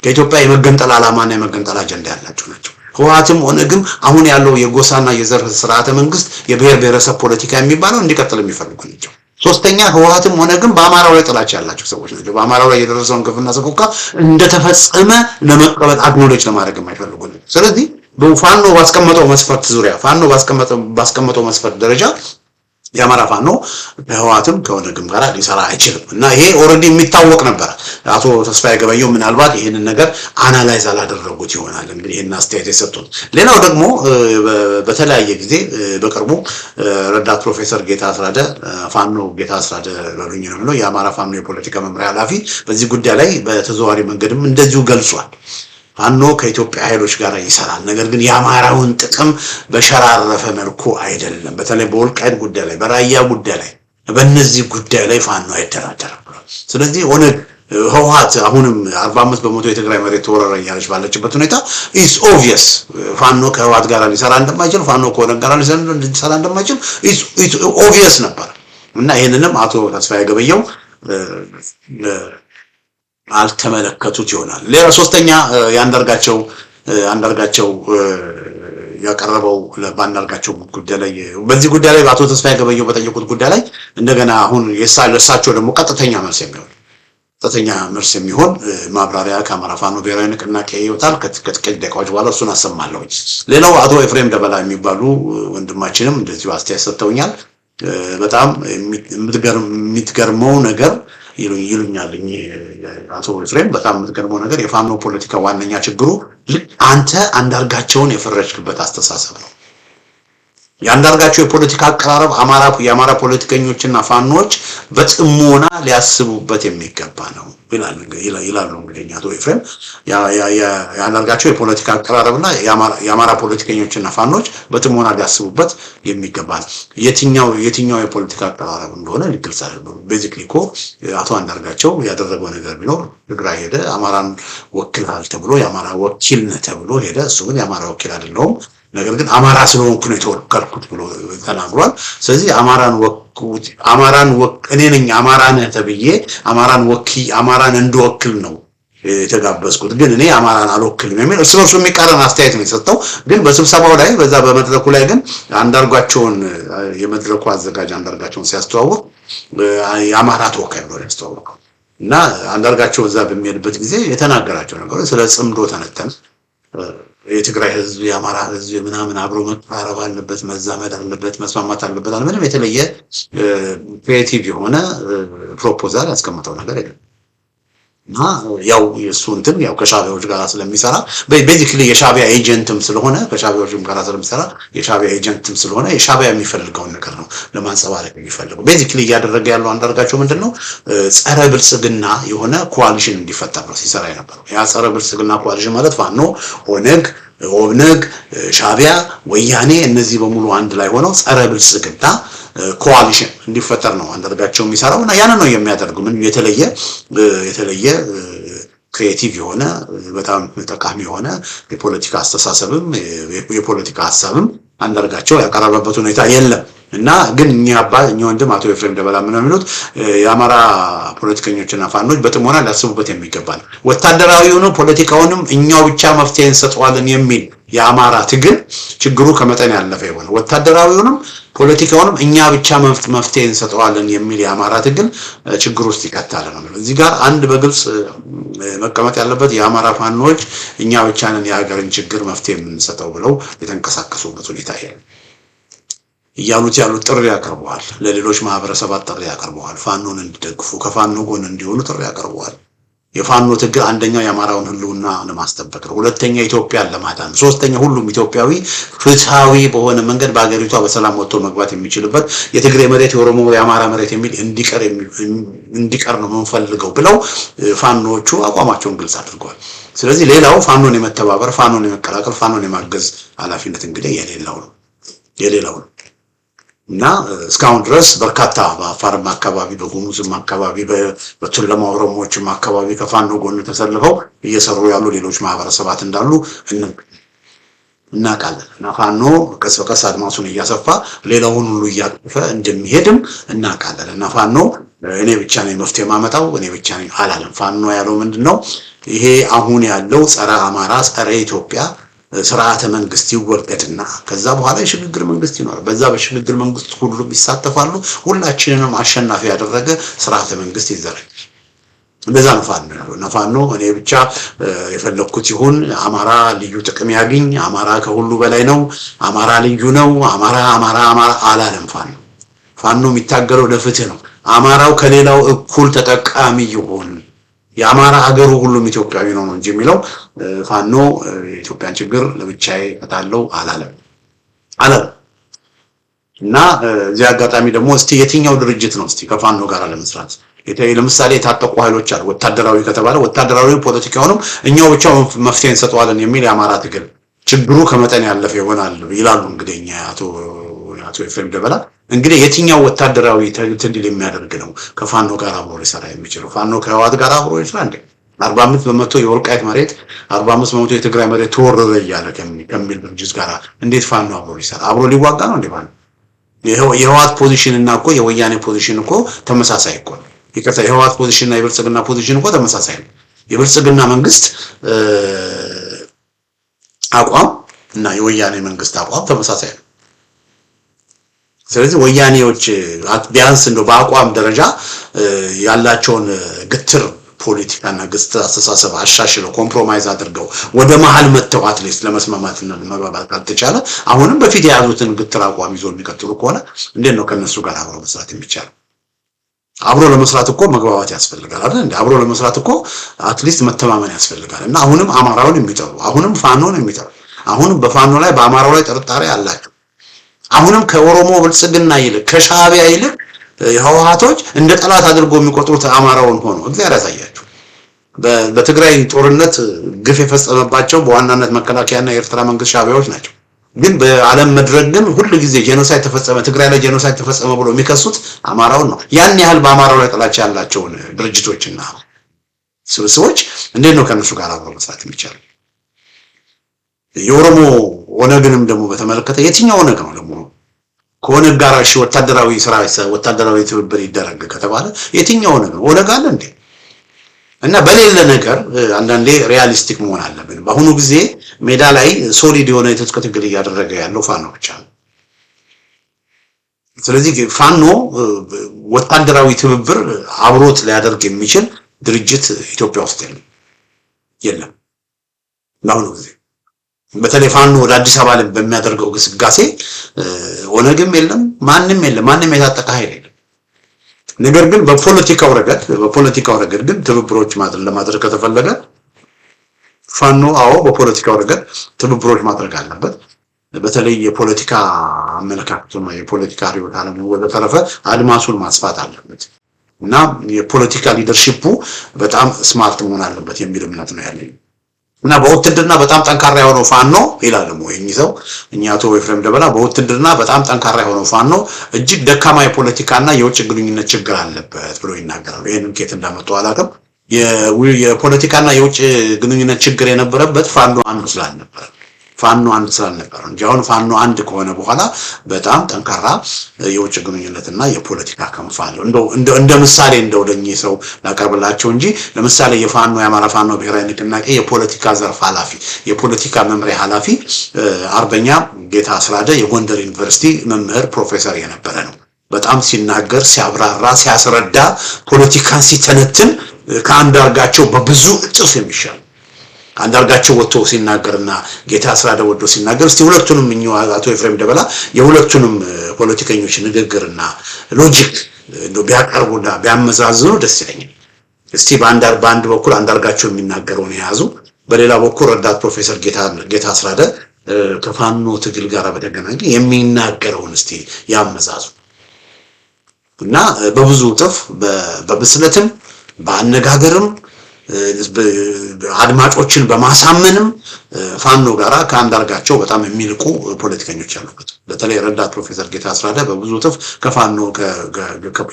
ከኢትዮጵያ የመገንጠል ዓላማና የመገንጠል አጀንዳ ያላቸው ናቸው። ህወሓትም ኦነግም አሁን ያለው የጎሳና የዘር ስርዓተ መንግስት የብሔር ብሔረሰብ ፖለቲካ የሚባለው እንዲቀጥል የሚፈልጉ ናቸው። ሶስተኛ ህወሓትም ኦነግም በአማራው ላይ ጥላቻ ያላቸው ሰዎች ናቸው። በአማራው ላይ የደረሰውን ግፍና ሰቆቃ እንደተፈጸመ ለመቀበል አግኖሌጅ ለማድረግ የማይፈልጉ ናቸው። ስለዚህ በፋኖ ባስቀመጠው መስፈርት ዙሪያ ፋኖ ባስቀመጠው መስፈርት ደረጃ የአማራ ፋኖ ከህወሓትም ከኦነግም ጋር ሊሰራ አይችልም እና ይሄ ኦሬዲ የሚታወቅ ነበር። አቶ ተስፋዬ ገበየው ምናልባት ይሄንን ነገር አናላይዝ አላደረጉት ይሆናል እንግዲህ ይሄን አስተያየት የሰጡት። ሌላው ደግሞ በተለያየ ጊዜ በቅርቡ ረዳት ፕሮፌሰር ጌታ አስራደ ፋኖ ጌታ አስራደ በሉኝ ነው የአማራ ፋኖ የፖለቲካ መምሪያ ኃላፊ በዚህ ጉዳይ ላይ በተዘዋዋሪ መንገድም እንደዚሁ ገልጿል። ፋኖ ከኢትዮጵያ ኃይሎች ጋር ይሰራል፣ ነገር ግን የአማራውን ጥቅም በሸራረፈ መልኩ አይደለም። በተለይ በወልቃይት ጉዳይ ላይ በራያ ጉዳይ ላይ በእነዚህ ጉዳይ ላይ ፋኖ አይደራደርም። ስለዚህ ኦነግ ህወሓት አሁንም 45 በመቶ የትግራይ መሬት ተወረረ እያለች ባለችበት ሁኔታ ኢስ ኦብቪየስ ፋኖ ከህወሓት ጋር ሊሰራ እንደማይችል ፋኖ ከኦነግ ጋር ሊሰራ እንደማይችል ኢስ ኦብቪየስ ነበር እና ይሄንንም አቶ ተስፋዬ ገበየው አልተመለከቱት ይሆናል። ሌላ ሶስተኛ አንዳርጋቸው ያቀረበው ለባንዳርጋቸው ጉዳይ ላይ በዚህ ጉዳይ ላይ አቶ ተስፋዬ ገበየው በጠየቁት ጉዳይ ላይ እንደገና አሁን የሳቸው ደግሞ ቀጥተኛ መልስ የሚሆን ማብራሪያ ከአማራ ፋኖ ብሔራዊ ንቅናቄ ይወጣል። ከጥቂት ደቂቃዎች በኋላ እሱን አሰማለሁ። ሌላው አቶ ኤፍሬም ደበላ የሚባሉ ወንድማችንም እንደዚሁ አስተያየት ሰጥተውኛል። በጣም የምትገርመው ነገር ይሉኛል አቶ ኤፍሬም በጣም የምትገርመው ነገር የፋኖ ፖለቲካ ዋነኛ ችግሩ አንተ አንዳርጋቸውን የፈረጅክበት አስተሳሰብ ነው። የአንዳርጋቸው የፖለቲካ አቀራረብ የአማራ ፖለቲከኞችና ፋኖች በጥሞና ሊያስቡበት የሚገባ ነው ይላሉ። እንግዲህ አቶ ኤፍሬም የአንዳርጋቸው የፖለቲካ አቀራረብና የአማራ ፖለቲከኞችና ፋኖች በጥሞና ሊያስቡበት የሚገባ ነው። የትኛው የፖለቲካ አቀራረብ እንደሆነ ሊገልጽ አይደለም። ቤዚክሊ እኮ አቶ አንዳርጋቸው ያደረገው ነገር ቢኖር ትግራይ ሄደ፣ አማራን ወክልሃል ተብሎ የአማራ ወኪል ነህ ተብሎ ሄደ። እሱ ግን የአማራ ወኪል አይደለም፣ ነገር ግን አማራ ስለሆንኩ ነው የተወከልኩት ብሎ ተናግሯል። ስለዚህ አማራን እኔ ነኝ አማራ ነህ ተብዬ አማራን እንድወክል ነው የተጋበዝኩት፣ ግን እኔ አማራን አልወክልም የሚል እርስ በርሱ የሚቃረን አስተያየት ነው የሰጠው። ግን በስብሰባው ላይ በዛ በመድረኩ ላይ ግን አንዳርጋቸውን የመድረኩ አዘጋጅ አንዳርጋቸውን ሲያስተዋውቅ የአማራ ተወካይ ነው ያስተዋወቀው እና አንዳርጋቸው እዛ በሚሄድበት ጊዜ የተናገራቸው ነገሮች ስለ ጽምዶ ተነተነ። የትግራይ ህዝብ የአማራ ህዝብ ምናምን አብሮ መቀራረብ አለበት፣ መዛመድ አለበት፣ መስማማት አለበት። ምንም የተለየ ክሬቲቭ የሆነ ፕሮፖዛል ያስቀመጠው ነገር የለም እና ያው የሱ እንትን ያው ከሻቢያዎች ጋር ስለሚሰራ ቤዚክሊ የሻቢያ ኤጀንትም ስለሆነ ከሻቢያዎችም ጋር ስለሚሰራ የሻቢያ ኤጀንትም ስለሆነ የሻቢያ የሚፈልገውን ነገር ነው ለማንጸባረቅ የሚፈልገው። ቤዚክሊ እያደረገ ያለው አንዳርጋቸው ምንድነው ጸረ ብልጽግና የሆነ ኮአሊሽን እንዲፈጠር ነው ሲሰራ የነበረው። ያ ጸረ ብልጽግና ኮአሊሽን ማለት ፋኖ፣ ኦነግ፣ ሻቢያ፣ ወያኔ እነዚህ በሙሉ አንድ ላይ ሆነው ጸረ ብልጽግና ኮአሊሽን እንዲፈጠር ነው አንዳርጋቸው የሚሰራው እና ያን ነው የሚያደርገው። ምን የተለየ ክሬቲቭ የሆነ በጣም ጠቃሚ የሆነ የፖለቲካ አስተሳሰብም የፖለቲካ ሐሳብም አንዳርጋቸው ያቀረበበት ሁኔታ የለም። እና ግን እኛ ወንድም አቶ ኤፍሬም ደበላ ምን የሚሉት የአማራ ፖለቲከኞችና ፋኖች በጥሞና ሊያስቡበት የሚገባል ወታደራዊውንም ፖለቲካውንም እኛው ብቻ መፍትሄ እንሰጠዋለን የሚል የአማራ ትግል ችግሩ ከመጠን ያለፈ ይሆናል። ወታደራዊውንም ፖለቲካውንም እኛ ብቻ መፍትሄ እንሰጠዋለን የሚል የአማራ ትግል ችግር ውስጥ ይከታል ነው። እዚህ ጋር አንድ በግልጽ መቀመጥ ያለበት የአማራ ፋኖች እኛ ብቻ ነን የሀገርን ችግር መፍትሄ የምንሰጠው ብለው የተንቀሳቀሱበት ሁኔታ ይሄን ያሉት ጥሪ ያቀርበዋል። ለሌሎች ማህበረሰባት ጥሪ ያቀርበዋል። ፋኖን እንዲደግፉ ከፋኖ ጎን እንዲሆኑ ጥሪ ያቀርበዋል። የፋኖ ትግል አንደኛው የአማራውን ህልውና ለማስጠበቅ ነው። ሁለተኛ ኢትዮጵያን ለማዳን፣ ሶስተኛ ሁሉም ኢትዮጵያዊ ፍትሃዊ በሆነ መንገድ በአገሪቷ በሰላም ወጥቶ መግባት የሚችልበት የትግሬ መሬት የኦሮሞ የአማራ መሬት የሚል እንዲቀር ነው የምንፈልገው ብለው ፋኖቹ አቋማቸውን ግልጽ አድርገዋል። ስለዚህ ሌላው ፋኖን የመተባበር ፋኖን የመቀላቀል ፋኖን የማገዝ ኃላፊነት እንግዲህ የሌላው ነው። እና እስካሁን ድረስ በርካታ በአፋርም አካባቢ በጉሙዝም አካባቢ በቱለማ ኦሮሞዎችም አካባቢ ከፋኖ ጎን ተሰልፈው እየሰሩ ያሉ ሌሎች ማህበረሰባት እንዳሉ እናውቃለን። እና ፋኖ ቀስ በቀስ አድማሱን እያሰፋ ሌላውን ሁሉ እያቀፈ እንደሚሄድም እናውቃለን። እና ፋኖ እኔ ብቻ ነኝ መፍትሄ ማመጣው እኔ ብቻ ነኝ አላለም። ፋኖ ያለው ምንድነው? ይሄ አሁን ያለው ጸረ አማራ ጸረ ኢትዮጵያ ስርዓተ መንግስት ይወገድና ከዛ በኋላ የሽግግር መንግስት ይኖራል። በዛ በሽግግር መንግስት ሁሉም ይሳተፋሉ። ሁላችንንም አሸናፊ ያደረገ ስርዓተ መንግስት ይዘረጋል። እንደዛ ነው ፋኖ ያለው። እና ፋኖ እኔ ብቻ የፈለኩት ይሁን፣ አማራ ልዩ ጥቅም ያግኝ፣ አማራ ከሁሉ በላይ ነው፣ አማራ ልዩ ነው፣ አማራ አላለም። ፋኖ የሚታገለው ለፍትህ ነው። አማራው ከሌላው እኩል ተጠቃሚ ይሁን፣ የአማራ ሀገሩ ሁሉም ኢትዮጵያዊ ነው እንጂ የሚለው ፋኖ የኢትዮጵያን ችግር ለብቻዬ እፈታለሁ አላለም። እና እዚህ አጋጣሚ ደግሞ እስቲ የትኛው ድርጅት ነው እስቲ ከፋኖ ጋር ለመስራት ለምሳሌ የታጠቁ ኃይሎች አሉ። ወታደራዊ ከተባለ ወታደራዊ ፖለቲካውንም እኛው ብቻ መፍትሄ እንሰጠዋለን የሚል የአማራ ትግል ችግሩ ከመጠን ያለፈ ይሆናል ይላሉ። እንግዲህ እኛ አቶ ኤፍሬም ደበላ እንግዲህ የትኛው ወታደራዊ ትግል የሚያደርግ ነው ከፋኖ ጋር አብሮ ሊሰራ የሚችለው? ፋኖ ከህወሓት ጋር አብሮ ይሰራ እንዴ? 45% የወልቃይት መሬት 45% የትግራይ መሬት ተወረረ እያለ ከሚል ድርጅት ጋር እንዴት ፋኖ አብሮ ይሰራ? አብሮ ሊዋጋ ነው እንዴ? ማለት የህወሓት ፖዚሽን እና እኮ የወያኔ ፖዚሽን እኮ ተመሳሳይ እኮ ነው። ይከታ የህወሓት ፖዚሽን እና የብልጽግና ፖዚሽን እኮ ተመሳሳይ ነው። የብልጽግና መንግስት አቋም እና የወያኔ መንግስት አቋም ተመሳሳይ ነው። ስለዚህ ወያኔዎች ቢያንስ እንደው በአቋም ደረጃ ያላቸውን ግትር ፖለቲካና ግትር አስተሳሰብ አሻሽለው ኮምፕሮማይዝ አድርገው ወደ መሃል መተው አትሊስት ለመስማማትና ለመግባባት ካልተቻለ አሁንም በፊት የያዙትን ግትር አቋም ይዞ የሚቀጥሉ ከሆነ እንዴት ነው ከነሱ ጋር አብሮ መስራት የሚቻለው? አብሮ ለመስራት እኮ መግባባት ያስፈልጋል አይደል እንዴ? አብሮ ለመስራት እኮ አትሊስት መተማመን ያስፈልጋል። እና አሁንም አማራውን የሚጠሩ አሁንም ፋኖን የሚጠሩ አሁንም በፋኖ ላይ በአማራው ላይ ጥርጣሬ አላቸው። አሁንም ከኦሮሞ ብልጽግና ይልቅ ከሻዕቢያ ይልቅ የህወሓቶች እንደ ጠላት አድርጎ የሚቆጥሩት አማራውን ሆኖ እግዚአብሔር ያሳያቸው። በትግራይ ጦርነት ግፍ የፈጸመባቸው በዋናነት መከላከያና የኤርትራ መንግስት ሻዕቢያዎች ናቸው። ግን በዓለም መድረክ ግን ሁሉ ጊዜ ጄኖሳይድ ተፈጸመ፣ ትግራይ ላይ ጄኖሳይድ ተፈጸመ ብሎ የሚከሱት አማራውን ነው። ያን ያህል በአማራው ላይ ጥላቻ ያላቸውን ድርጅቶችና ስብስቦች እንዴት ነው ከነሱ ጋር አብሮ መስራት የሚቻለው? የኦሮሞ ኦነግንም ደግሞ በተመለከተ የትኛው ኦነግ ነው ደግሞ ከኦነግ ጋር እሺ ወታደራዊ ትብብር ይደረግ ከተባለ የትኛው ኦነግ ነው? ኦነግ አለ እንዴ? እና በሌለ ነገር አንዳንዴ ሪያሊስቲክ መሆን አለብን። በአሁኑ ጊዜ ሜዳ ላይ ሶሊድ የሆነ የትጥቅ ትግል እያደረገ ያለው ፋኖ ብቻ ነው። ስለዚህ ፋኖ ወታደራዊ ትብብር አብሮት ሊያደርግ የሚችል ድርጅት ኢትዮጵያ ውስጥ የለም በአሁኑ ጊዜ። በተለይ ፋኖ ወደ አዲስ አበባ በሚያደርገው ግስጋሴ ኦነግም የለም፣ ማንም የለም፣ ማንም የታጠቀ ኃይል የለም። ነገር ግን በፖለቲካው ረገድ ግን ትብብሮች ለማድረግ ከተፈለገ ፋኖ በፖለቲካው ረገድ ትብብሮች ማድረግ አለበት። በተለይ የፖለቲካ አመለካከቱና የፖለቲካ ሪዮት ዓለም ወደተረፈ አድማሱን ማስፋት አለበት እና የፖለቲካ ሊደርሺፑ በጣም ስማርት መሆን አለበት የሚል እምነት ነው ያለኝ። እና በውትድርና በጣም ጠንካራ የሆነው ፋኖ ይላል ሰው አቶ ኤፍሬም ደበላ በውትድርና በጣም ጠንካራ የሆነው ፋኖ እጅግ ደካማ የፖለቲካና የውጭ ግንኙነት ችግር አለበት ብሎ ይናገራል። ይሄንን ከየት እንዳመጡ አላውቅም። የፖለቲካና የውጭ ግንኙነት ችግር የነበረበት ፋኖ አንዱ ስላልነበረ ፋኖ አንድ ስላልነበር እንጂ አሁን ፋኖ አንድ ከሆነ በኋላ በጣም ጠንካራ የውጭ ግንኙነትና የፖለቲካ ክንፍ አለው። እንደ ምሳሌ ለእኚህ ሰው ላቀርብላቸው እንጂ ለምሳሌ የአማራ ፋኖ ብሔራዊ ንቅናቄ የፖለቲካ ዘርፍ ኃላፊ የፖለቲካ መምሪያ ኃላፊ አርበኛ ጌታ አስራደ የጎንደር ዩኒቨርሲቲ መምህር ፕሮፌሰር የነበረ ነው። በጣም ሲናገር ሲያብራራ ሲያስረዳ ፖለቲካን ሲተነትን ከአንዳርጋቸው በብዙ እጥፍ የሚሻል አንዳርጋቸው ወጥቶ ሲናገርና ጌታ አስራደ ወጥቶ ሲናገር እስቲ ሁለቱንም አቶ ኤፍሬም ደበላ የሁለቱንም ፖለቲከኞች ንግግርና ሎጂክ ቢያቀርቡና ቢያመዛዝኑ ደስ ይለኛል። እስቲ በአንድ በኩል አንዳርጋቸው የሚናገረውን የያዙ በሌላ በኩል ረዳት ፕሮፌሰር ጌታ አስራደ ከፋኖ ትግል ጋር በተገናኘ የሚናገረውን እስቲ ያመዛዙ እና በብዙ እጥፍ በብስለትም በአነጋገርም አድማጮችን በማሳመንም ፋኖ ጋራ ከአንዳርጋቸው በጣም የሚልቁ ፖለቲከኞች ያሉበት በተለይ ረዳት ፕሮፌሰር ጌታ አስራደ በብዙ እጥፍ ከፋኖ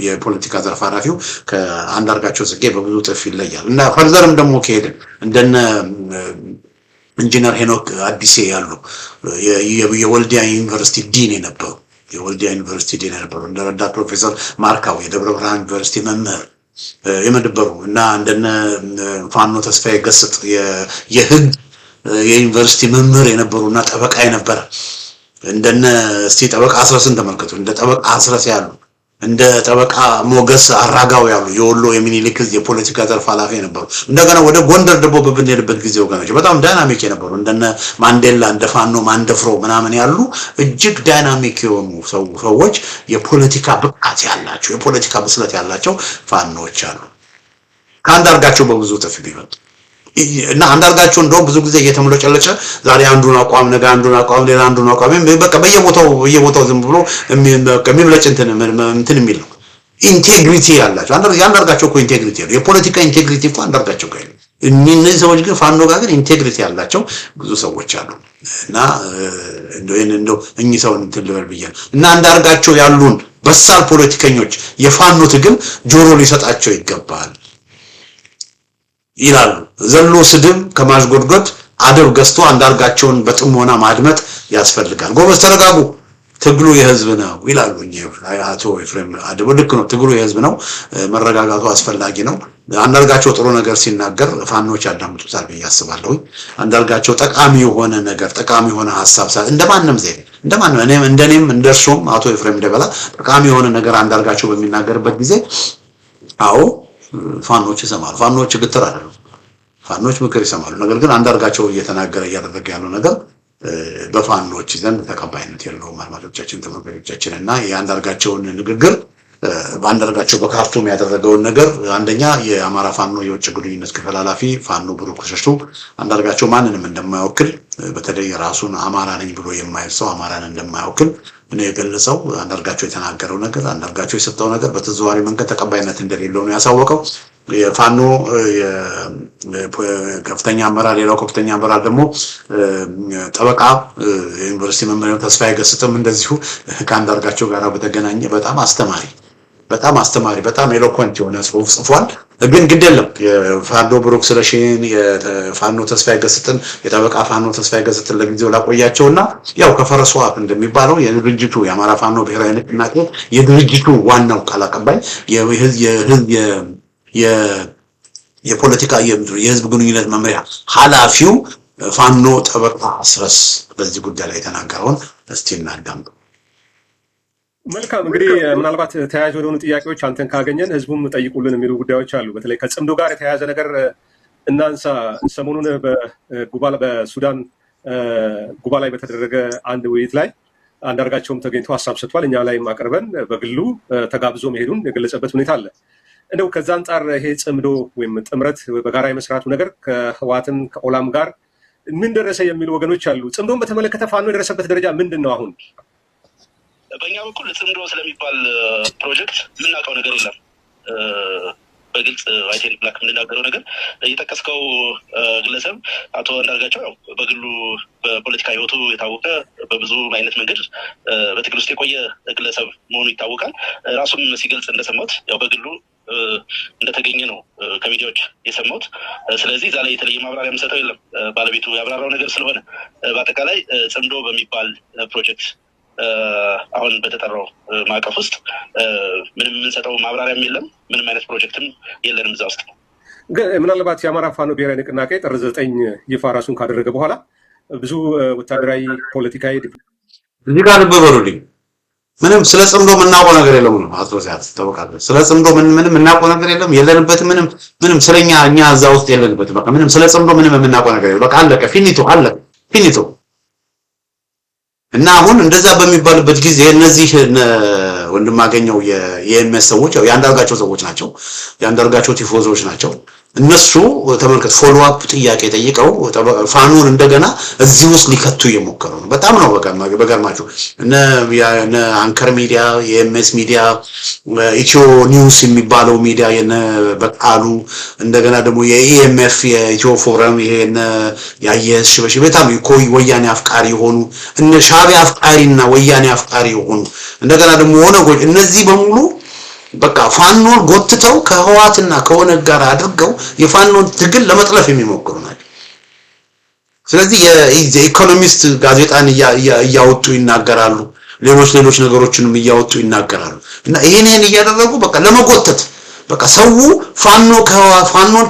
የፖለቲካ ዘርፍ ኃላፊው ከአንዳርጋቸው ጽጌ በብዙ እጥፍ ይለያል እና ፈርዘርም ደግሞ ከሄድን እንደነ ኢንጂነር ሄኖክ አዲሴ ያሉ የወልዲያ ዩኒቨርሲቲ ዲን የነበሩ እንደ ረዳት ፕሮፌሰር ማርካው የደብረ ብርሃን ዩኒቨርሲቲ መምህር የመደበሩ እና እንደነ ፋኖ ተስፋዬ ገስጥ የህግ የዩኒቨርሲቲ መምህር የነበሩና ጠበቃ የነበረ እንደነ እስቲ ጠበቃ አስረስን ተመልከቱ እንደ ጠበቃ አስረስ ያሉ እንደ ጠበቃ ሞገስ አራጋው ያሉ የወሎ የሚኒሊክ የፖለቲካ ዘርፍ ኃላፊ ነበሩ። እንደገና ወደ ጎንደር ደግሞ በብንሄድበት ጊዜ ወገኖች በጣም ዳይናሚክ የነበሩ እንደነ ማንዴላ እንደ ፋኖ ማንደፍሮ ምናምን ያሉ እጅግ ዳይናሚክ የሆኑ ሰዎች የፖለቲካ ብቃት ያላቸው የፖለቲካ ብስለት ያላቸው ፋኖዎች አሉ ከአንዳርጋቸው በብዙ እጥፍ ቢበልጡ እና አንዳርጋቸው እንደውም ብዙ ጊዜ እየተመለጨለጨ ዛሬ አንዱን አቋም ነገ አንዱን አቋም ሌላ አንዱን አቋም በቃ በየቦታው ዝም ብሎ የሚብለጭ እንትን የሚል ነው። ኢንቴግሪቲ ያላቸው አንዳርጋቸው እኮ ኢንቴግሪቲ ያለው የፖለቲካ ኢንቴግሪቲ እኮ አንዳርጋቸው ጋር ነው። እነዚህ ሰዎች ግን ፋኖ ጋር ግን ኢንቴግሪቲ ያላቸው ብዙ ሰዎች አሉ እና እንደው እኚህ ሰው እንትን ልበል ብዬ እና አንዳርጋቸው ያሉን በሳል ፖለቲከኞች የፋኖ ትግል ጆሮ ሊሰጣቸው ይገባል ይላሉ። ዘሎ ስድብ ከማሽጎድጎድ አደብ ገዝቶ አንዳርጋቸውን በጥሞና ማድመጥ ያስፈልጋል። ጎበዝ ተረጋጉ፣ ትግሉ የህዝብ ነው ይላሉ አቶ ኤፍሬም አደብ። ልክ ነው፣ ትግሉ የህዝብ ነው፣ መረጋጋቱ አስፈላጊ ነው። አንዳርጋቸው ጥሩ ነገር ሲናገር ፋኖች ያዳምጡታል ብዬ አስባለሁ። አንዳርጋቸው ጠቃሚ የሆነ ነገር ጠቃሚ የሆነ ሐሳብ እንደማንም እንደኔም እንደርሶም አቶ ኤፍሬም ደበላ ጠቃሚ የሆነ ነገር አንዳርጋቸው በሚናገርበት ጊዜ አዎ ፋኖች ይሰማሉ። ፋኖች ግትር አይደሉም። ፋኖች ምክር ይሰማሉ። ነገር ግን አንዳርጋቸው እያደረገ ያለው ነገር በፋኖች ዘንድ ተቀባይነት የለውም። አድማጮቻችን ተመልካቾቻችን እና የአንዳርጋቸውን ንግግር በአንዳርጋቸው በካርቱም ያደረገውን ነገር አንደኛ የአማራ ፋኖ የውጭ ግንኙነት ክፍል ኃላፊ ፋኖ ብሩክ ሸሽቱ አንዳርጋቸው ማንንም እንደማይወክል በተለይ ራሱን አማራ ነኝ ብሎ የማይል ሰው አማራን እንደማይወክል ነው የገለጸው። አንዳርጋቸው የተናገረው ነገር አንዳርጋቸው የሰጠው ነገር በተዘዋዋሪ መንገድ ተቀባይነት እንደሌለው ነው ያሳወቀው። የፋኖ ከፍተኛ አመራር ሌላው ከፍተኛ አመራር ደግሞ ጠበቃ ዩኒቨርሲቲ መምህር ተስፋዬ ገስጥም እንደዚሁ ከአንዳርጋቸው ጋር በተገናኘ በጣም አስተማሪ በጣም ኤሎኮንት የሆነ ጽሁፍ ጽፏል። ግን ግድ የለም የፋኖ ብሩክ ስለሽን የፋኖ ተስፋዬ ገስጥን የጠበቃ ፋኖ ተስፋዬ ገስጥን ለጊዜው ላቆያቸውና ያው ከፈረሱ አፍ እንደሚባለው የድርጅቱ የአማራ ፋኖ ብሔራዊ ንቅናቄ የድርጅቱ ዋናው ቃል አቀባይ የፖለቲካ የህዝብ ግንኙነት መምሪያ ኃላፊው ፋኖ ጠበቃ አስረስ በዚህ ጉዳይ ላይ የተናገረውን እስቲ እናዳምጥ። መልካም እንግዲህ ምናልባት ተያያዥ ወደሆኑ ጥያቄዎች አንተን ካገኘን ህዝቡም ጠይቁልን የሚሉ ጉዳዮች አሉ። በተለይ ከጽምዶ ጋር የተያያዘ ነገር እናንሳ። ሰሞኑን በሱዳን ጉባ ላይ በተደረገ አንድ ውይይት ላይ አንዳርጋቸውም ተገኝቶ ሀሳብ ሰጥቷል። እኛ ላይም አቅርበን በግሉ ተጋብዞ መሄዱን የገለጸበት ሁኔታ አለ። እንደው ከዛ አንጻር ይሄ ጽምዶ ወይም ጥምረት በጋራ የመስራቱ ነገር ከህወሓትም ከኦላም ጋር ምን ደረሰ የሚሉ ወገኖች አሉ። ጽምዶን በተመለከተ ፋኖ የደረሰበት ደረጃ ምንድን ነው? አሁን በእኛ በኩል ጽምዶ ስለሚባል ፕሮጀክት የምናውቀው ነገር የለም። በግልጽ አይቴል ብላክ የምንናገረው ነገር እየጠቀስከው ግለሰብ አቶ አንዳርጋቸው ያው በግሉ በፖለቲካ ህይወቱ የታወቀ በብዙ አይነት መንገድ በትግል ውስጥ የቆየ ግለሰብ መሆኑ ይታወቃል። ራሱም ሲገልጽ እንደሰማሁት ያው በግሉ እንደተገኘ ነው ከሚዲያዎች የሰማሁት። ስለዚህ እዛ ላይ የተለየ ማብራሪያ የምሰጠው የለም። ባለቤቱ ያብራራው ነገር ስለሆነ በአጠቃላይ ጽምዶ በሚባል ፕሮጀክት አሁን በተጠራው ማዕቀፍ ውስጥ ምንም የምንሰጠው ማብራሪያም የለም። ምንም አይነት ፕሮጀክትም የለንም እዛ ውስጥ። ምናልባት የአማራ ፋኖ ብሔራዊ ንቅናቄ ጥር 9 ይፋ ራሱን ካደረገ በኋላ ብዙ ወታደራዊ፣ ፖለቲካዊ እዚህ ጋር ልብ በሉልኝ። ምንም ስለ ጽምዶ የምናውቀው ነገር የለም ነው አቶ ሲያት ተወቃለ። ስለ ጽምዶ ምንም የምናውቀው ነገር የለም፣ የለንበትም። ምንም ስለኛ እኛ እዛ ውስጥ የለንበትም። በቃ ምንም ስለ ጽምዶ ምንም የምናውቀው ነገር የለም። በቃ አለቀ፣ ፊኒቶ አለቀ፣ ፊኒቶ። እና አሁን እንደዛ በሚባልበት ጊዜ እነዚህ ወንድማገኘው የኤምኤስ ሰዎች ያው ያንዳርጋቸው ሰዎች ናቸው፣ ያንዳርጋቸው ቲፎዞች ናቸው። እነሱ ተመልከት ፎሎ አፕ ጥያቄ ጠይቀው ፋኖን እንደገና እዚህ ውስጥ ሊከቱ እየሞከሩ ነው። በጣም ነው በገርማችሁ እነ አንከር ሚዲያ፣ የኤምኤስ ሚዲያ፣ ኢትዮ ኒውስ የሚባለው ሚዲያ የነ በቃሉ እንደገና ደግሞ የኢኤምኤፍ የኢትዮ ፎረም ይሄን ያየሽ ሽበሽ በጣም ወያኔ አፍቃሪ የሆኑ እነ ሻዕቢያ አፍቃሪና ወያኔ አፍቃሪ የሆኑ እንደገና ደግሞ ኦነጎች እነዚህ በሙሉ በቃ ፋኖን ጎትተው ከህዋትና ከኦነግ ጋር አድርገው የፋኖን ትግል ለመጥለፍ የሚሞክሩ ናቸው። ስለዚህ የኢኮኖሚስት ጋዜጣን እያወጡ ይናገራሉ፣ ሌሎች ነገሮችንም እያወጡ ይናገራሉ። እና ይሄንን እያደረጉ በቃ ለመጎተት በቃ ሰው ፋኖን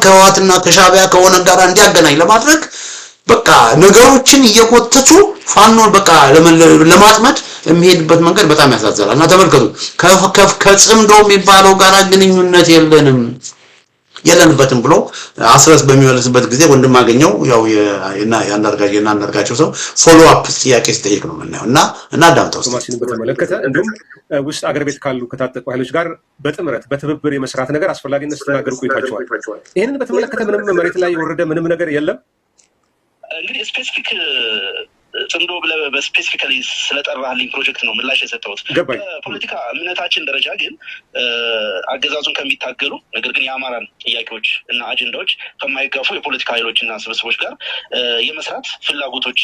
ከህዋትና ከሻዕቢያ ከኦነግ ጋር እንዲያገናኝ ለማድረግ በቃ ነገሮችን እየጎተቱ ፋኖን በቃ ለማጥመድ የሚሄድበት መንገድ በጣም ያሳዝናል። እና ተመልከቱ ከጽምዶ የሚባለው ጋር ግንኙነት የለንበትም ብሎ አስረስ በሚመለስበት ጊዜ ወንድማገኘው ያው ያንዳርጋቸው ሰው ፎሎ አፕ ጥያቄ ሲጠይቅ ነው የምናየው። እና አዳምጠው ማሽን በተመለከተ እንዲሁም ውስጥ አገር ቤት ካሉ ከታጠቁ ኃይሎች ጋር በጥምረት በትብብር የመስራት ነገር አስፈላጊነት ስትናገሩ ቆይታችኋል። ይህንን በተመለከተ ምንም መሬት ላይ የወረደ ምንም ነገር የለም። እንግዲህ ስፔሲፊክ ጽምዶ ብለህ በስፔሲፊካሊ ስለጠራህልኝ ፕሮጀክት ነው ምላሽ የሰጠሁት። በፖለቲካ እምነታችን ደረጃ ግን አገዛዙን ከሚታገሉ ነገር ግን የአማራን ጥያቄዎች እና አጀንዳዎች ከማይጋፉ የፖለቲካ ኃይሎች እና ስብስቦች ጋር የመስራት ፍላጎቶች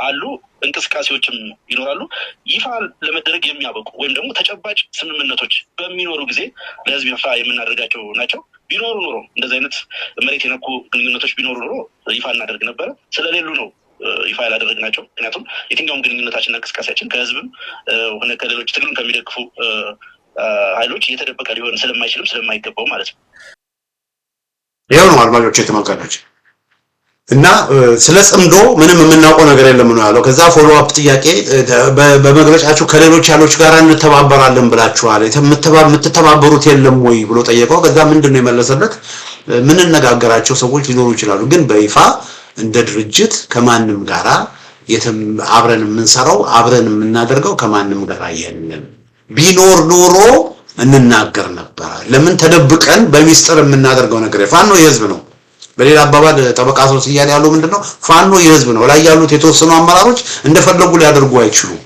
አሉ፣ እንቅስቃሴዎችም ይኖራሉ። ይፋ ለመደረግ የሚያበቁ ወይም ደግሞ ተጨባጭ ስምምነቶች በሚኖሩ ጊዜ ለህዝብ ይፋ የምናደርጋቸው ናቸው። ቢኖሩ ኖሮ እንደዚህ አይነት መሬት የነኩ ግንኙነቶች ቢኖሩ ኖሮ ይፋ እናደርግ ነበረ። ስለሌሉ ነው ይፋ ያላደረግናቸው። ምክንያቱም የትኛውም ግንኙነታችንና እንቅስቃሴያችን ከህዝብም ሆነ ከሌሎች ትግሉን ከሚደግፉ ኃይሎች እየተደበቀ ሊሆን ስለማይችልም ስለማይገባው ማለት ነው። ይኸው ነው አድማጮች የተመልካቾች እና ስለ ጽምዶ ምንም የምናውቀው ነገር የለም ነው ያለው። ከዛ ፎሎ አፕ ጥያቄ በመግለጫችሁ ከሌሎች ኃይሎች ጋር እንተባበራለን ብላችኋል፣ የምትተባበሩት የለም ወይ ብሎ ጠየቀው። ከዛ ምንድነው የመለሰለት? ምንነጋገራቸው ሰዎች ሊኖሩ ይችላሉ፣ ግን በይፋ እንደ ድርጅት ከማንም ጋራ አብረን የምንሰራው አብረን የምናደርገው ከማንም ጋር የለም። ቢኖር ኖሮ እንናገር ነበር። ለምን ተደብቀን በሚስጥር የምናደርገው ነገር ፋኖ የህዝብ ነው። በሌላ አባባል ጠበቃ ሰው ሲያል ያለው ምንድነው? ፋኖ የህዝብ ነው። ላይ ያሉት የተወሰኑ አመራሮች እንደፈለጉ ሊያደርጉ አይችሉም።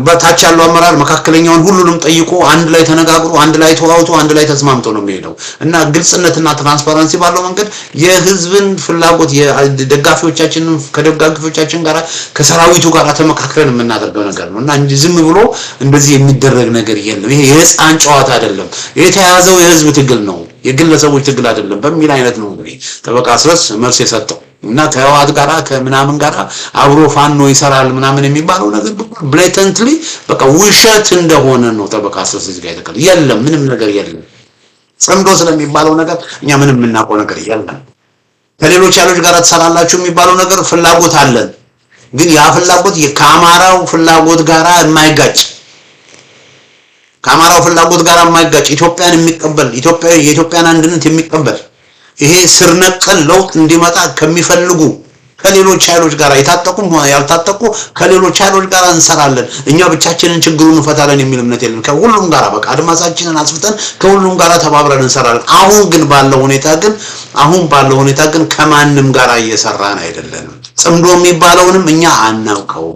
በታች ያለው አመራር መካከለኛውን ሁሉንም ጠይቆ አንድ ላይ ተነጋግሮ አንድ ላይ ተዋውቶ አንድ ላይ ተስማምቶ ነው የሚሄደው። እና ግልጽነትና ትራንስፓረንሲ ባለው መንገድ የህዝብን ፍላጎት የደጋፊዎቻችንን ከደጋፊዎቻችን ጋር ከሰራዊቱ ጋር ተመካክረን የምናደርገው ነገር ነው። እና እንጂ ዝም ብሎ እንደዚህ የሚደረግ ነገር የለም። ይሄ የህፃን ጨዋታ አይደለም። የተያዘው የህዝብ ትግል ነው፣ የግለሰቦች ትግል አይደለም በሚል አይነት ነው እንግዲህ ጠበቃ አስረስ መልስ የሰጠው። እና ከህወሓት ጋራ ከምናምን ጋራ አብሮ ፋኖ ይሰራል ምናምን የሚባለው ነገር ብሌተንትሊ በቃ ውሸት እንደሆነ ነው ጠበቃ አስረስ እዚህ ጋር የተከለ የለም፣ ምንም ነገር የለም። ጽምዶ ስለሚባለው ነገር እኛ ምንም የምናውቀው ነገር የለም። ከሌሎች ኃይሎች ጋር ተሰራላችሁ የሚባለው ነገር ፍላጎት አለን፣ ግን ያ ፍላጎት ከአማራው ፍላጎት ጋራ የማይጋጭ ኢትዮጵያን የሚቀበል የኢትዮጵያን አንድነት የሚቀበል ይሄ ስር ነቀል ለውጥ እንዲመጣ ከሚፈልጉ ከሌሎች ኃይሎች ጋር የታጠቁም ሆነ ያልታጠቁ ከሌሎች ኃይሎች ጋር እንሰራለን፣ እኛ ብቻችንን ችግሩን እንፈታለን የሚል እምነት የለም። ከሁሉም ጋር በቃ አድማሳችንን አስፍተን ከሁሉም ጋር ተባብረን እንሰራለን። አሁን ባለው ሁኔታ ግን ከማንም ጋር እየሰራን አይደለንም። ጽምዶ የሚባለውንም እኛ አናውቀው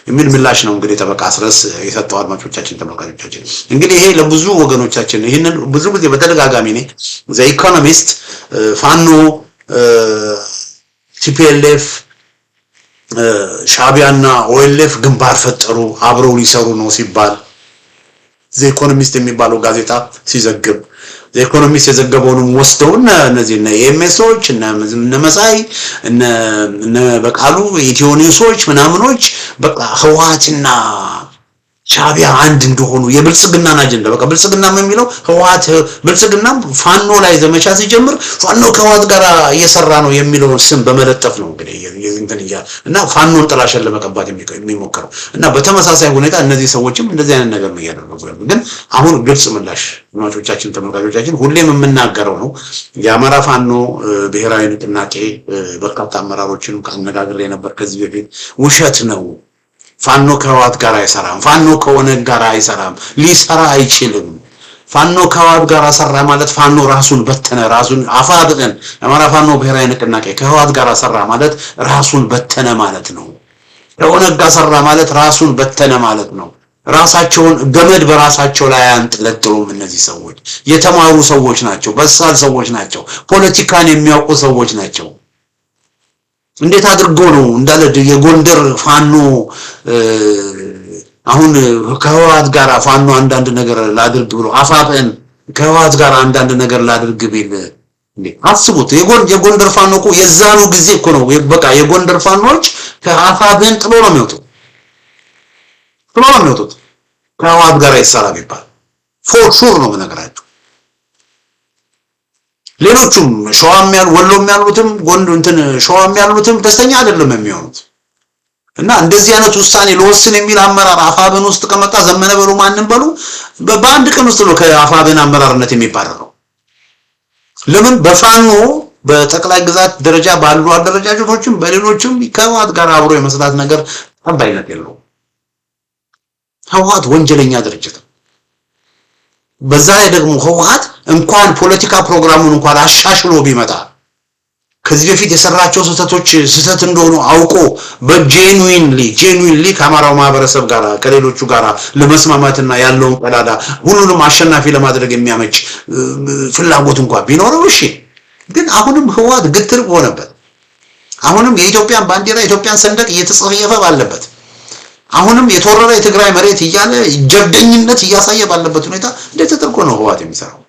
የሚል ምላሽ ነው እንግዲህ ጠበቃ አስረስ የሰጠው። አድማጮቻችን ተመልካቾቻችን እንግዲህ ይሄ ለብዙ ወገኖቻችን ይሄንን ብዙ ጊዜ በተደጋጋሚ ነው ዘ ኢኮኖሚስት ፋኖ ቲፒኤልኤፍ ሻዕቢያና ኦኤልኤፍ ግንባር ፈጠሩ አብረው ሊሰሩ ነው ሲባል ዘ ኢኮኖሚስት የሚባለው ጋዜጣ ሲዘግብ ዘ ኢኮኖሚስት የዘገበውንም ወስደውና እነዚህ እና ኤምኤሶች እና መሳይ እና በቃሉ ኢትዮ ኒውሶች ምናምኖች በቃ ህወሓትና ሻዕቢያ አንድ እንደሆኑ የብልጽግናን አጀንዳ በቃ ብልጽግና የሚለው ህወሓት ብልጽግና ፋኖ ላይ ዘመቻ ሲጀምር ፋኖ ከህወሓት ጋር እየሰራ ነው የሚለውን ስም በመለጠፍ ነው እንግዲህ እና ፋኖን ጥላሸን ለመቀባት የሚሞክረው እና በተመሳሳይ ሁኔታ እነዚህ ሰዎችም እንደዚህ አይነት ነገር ነው ያደረጉ ያሉት። ግን አሁን ግልጽ ምላሽ ማቾቻችን ተመልካቾቻችን ሁሌም የምናገረው ነው የአማራ ፋኖ ብሔራዊ ንቅናቄ በርካታ አመራሮችን ካነጋግሬ ነበር ከዚህ በፊት ውሸት ነው። ፋኖ ከህወሓት ጋር አይሰራም። ፋኖ ከኦነግ ጋር አይሰራም። ሊሰራ አይችልም። ፋኖ ከህወሓት ጋር ሰራ ማለት ፋኖ ራሱን በተነ ራሱን አፋብን የአማራ ፋኖ ብሔራዊ ንቅናቄ ከህወሓት ጋር ሰራ ማለት ራሱን በተነ ማለት ነው። ከኦነግ ጋር ሰራ ማለት ራሱን በተነ ማለት ነው። ራሳቸውን ገመድ በራሳቸው ላይ አንጠለጥሉም። እነዚህ ሰዎች የተማሩ ሰዎች ናቸው። በሳል ሰዎች ናቸው። ፖለቲካን የሚያውቁ ሰዎች ናቸው። እንዴት አድርጎ ነው እንዳለ የጎንደር ፋኖ አሁን ከህወሓት ጋር ፋኖ አንዳንድ ነገር ላድርግ ብሎ አፋብን ከህወሓት ጋር አንዳንድ ነገር ላድርግ ቢል አስቡት። የጎንደር ፋኖ እኮ የዛኑ ጊዜ እኮ ነው በቃ የጎንደር ፋኖች ከአፋብን ጥሎ ነው የሚወጡት ከህወሓት ጋር ይሰራ ቢባል ፎር ሹር ነው ነገራቸው። ሌሎቹም ሸዋም ያሉ ወሎም ያሉትም ሸዋም ያሉትም ደስተኛ አይደለም የሚሆኑት እና እንደዚህ አይነት ውሳኔ ለወስን የሚል አመራር አፋብን ውስጥ ከመጣ ዘመነ በሉ ማንንም በሉ በአንድ ቀን ውስጥ ነው ከአፋብን አመራርነት የሚባረረው። ለምን በፋኖ በጠቅላይ ግዛት ደረጃ ባሉ አደረጃጀቶችም በሌሎችም ከህወሓት ጋር አብሮ የመስራት ነገር ተባይነት የለውም። ህወሓት ወንጀለኛ ድርጅት በዛ ላይ ደግሞ ህወሓት እንኳን ፖለቲካ ፕሮግራሙን እንኳን አሻሽሎ ቢመጣ ከዚህ በፊት የሰራቸው ስህተት እንደሆኑ አውቆ በጄኑዊንሊ ከአማራው ማህበረሰብ ጋር ከሌሎቹ ጋር ለመስማማትና ያለውን ቀዳዳ ሁሉንም አሸናፊ ለማድረግ የሚያመች ፍላጎት እንኳን ቢኖረው እሺ። ግን አሁንም ህወሓት ግትር ሆነበት። አሁንም የኢትዮጵያን ባንዲራ የኢትዮጵያን ሰንደቅ እየተጸየፈ ባለበት አሁንም የተወረረ የትግራይ መሬት እያለ ጀብደኝነት እያሳየ ባለበት ሁኔታ እንዴት ተጠርቆ ነው ህወሓት የሚሰራው?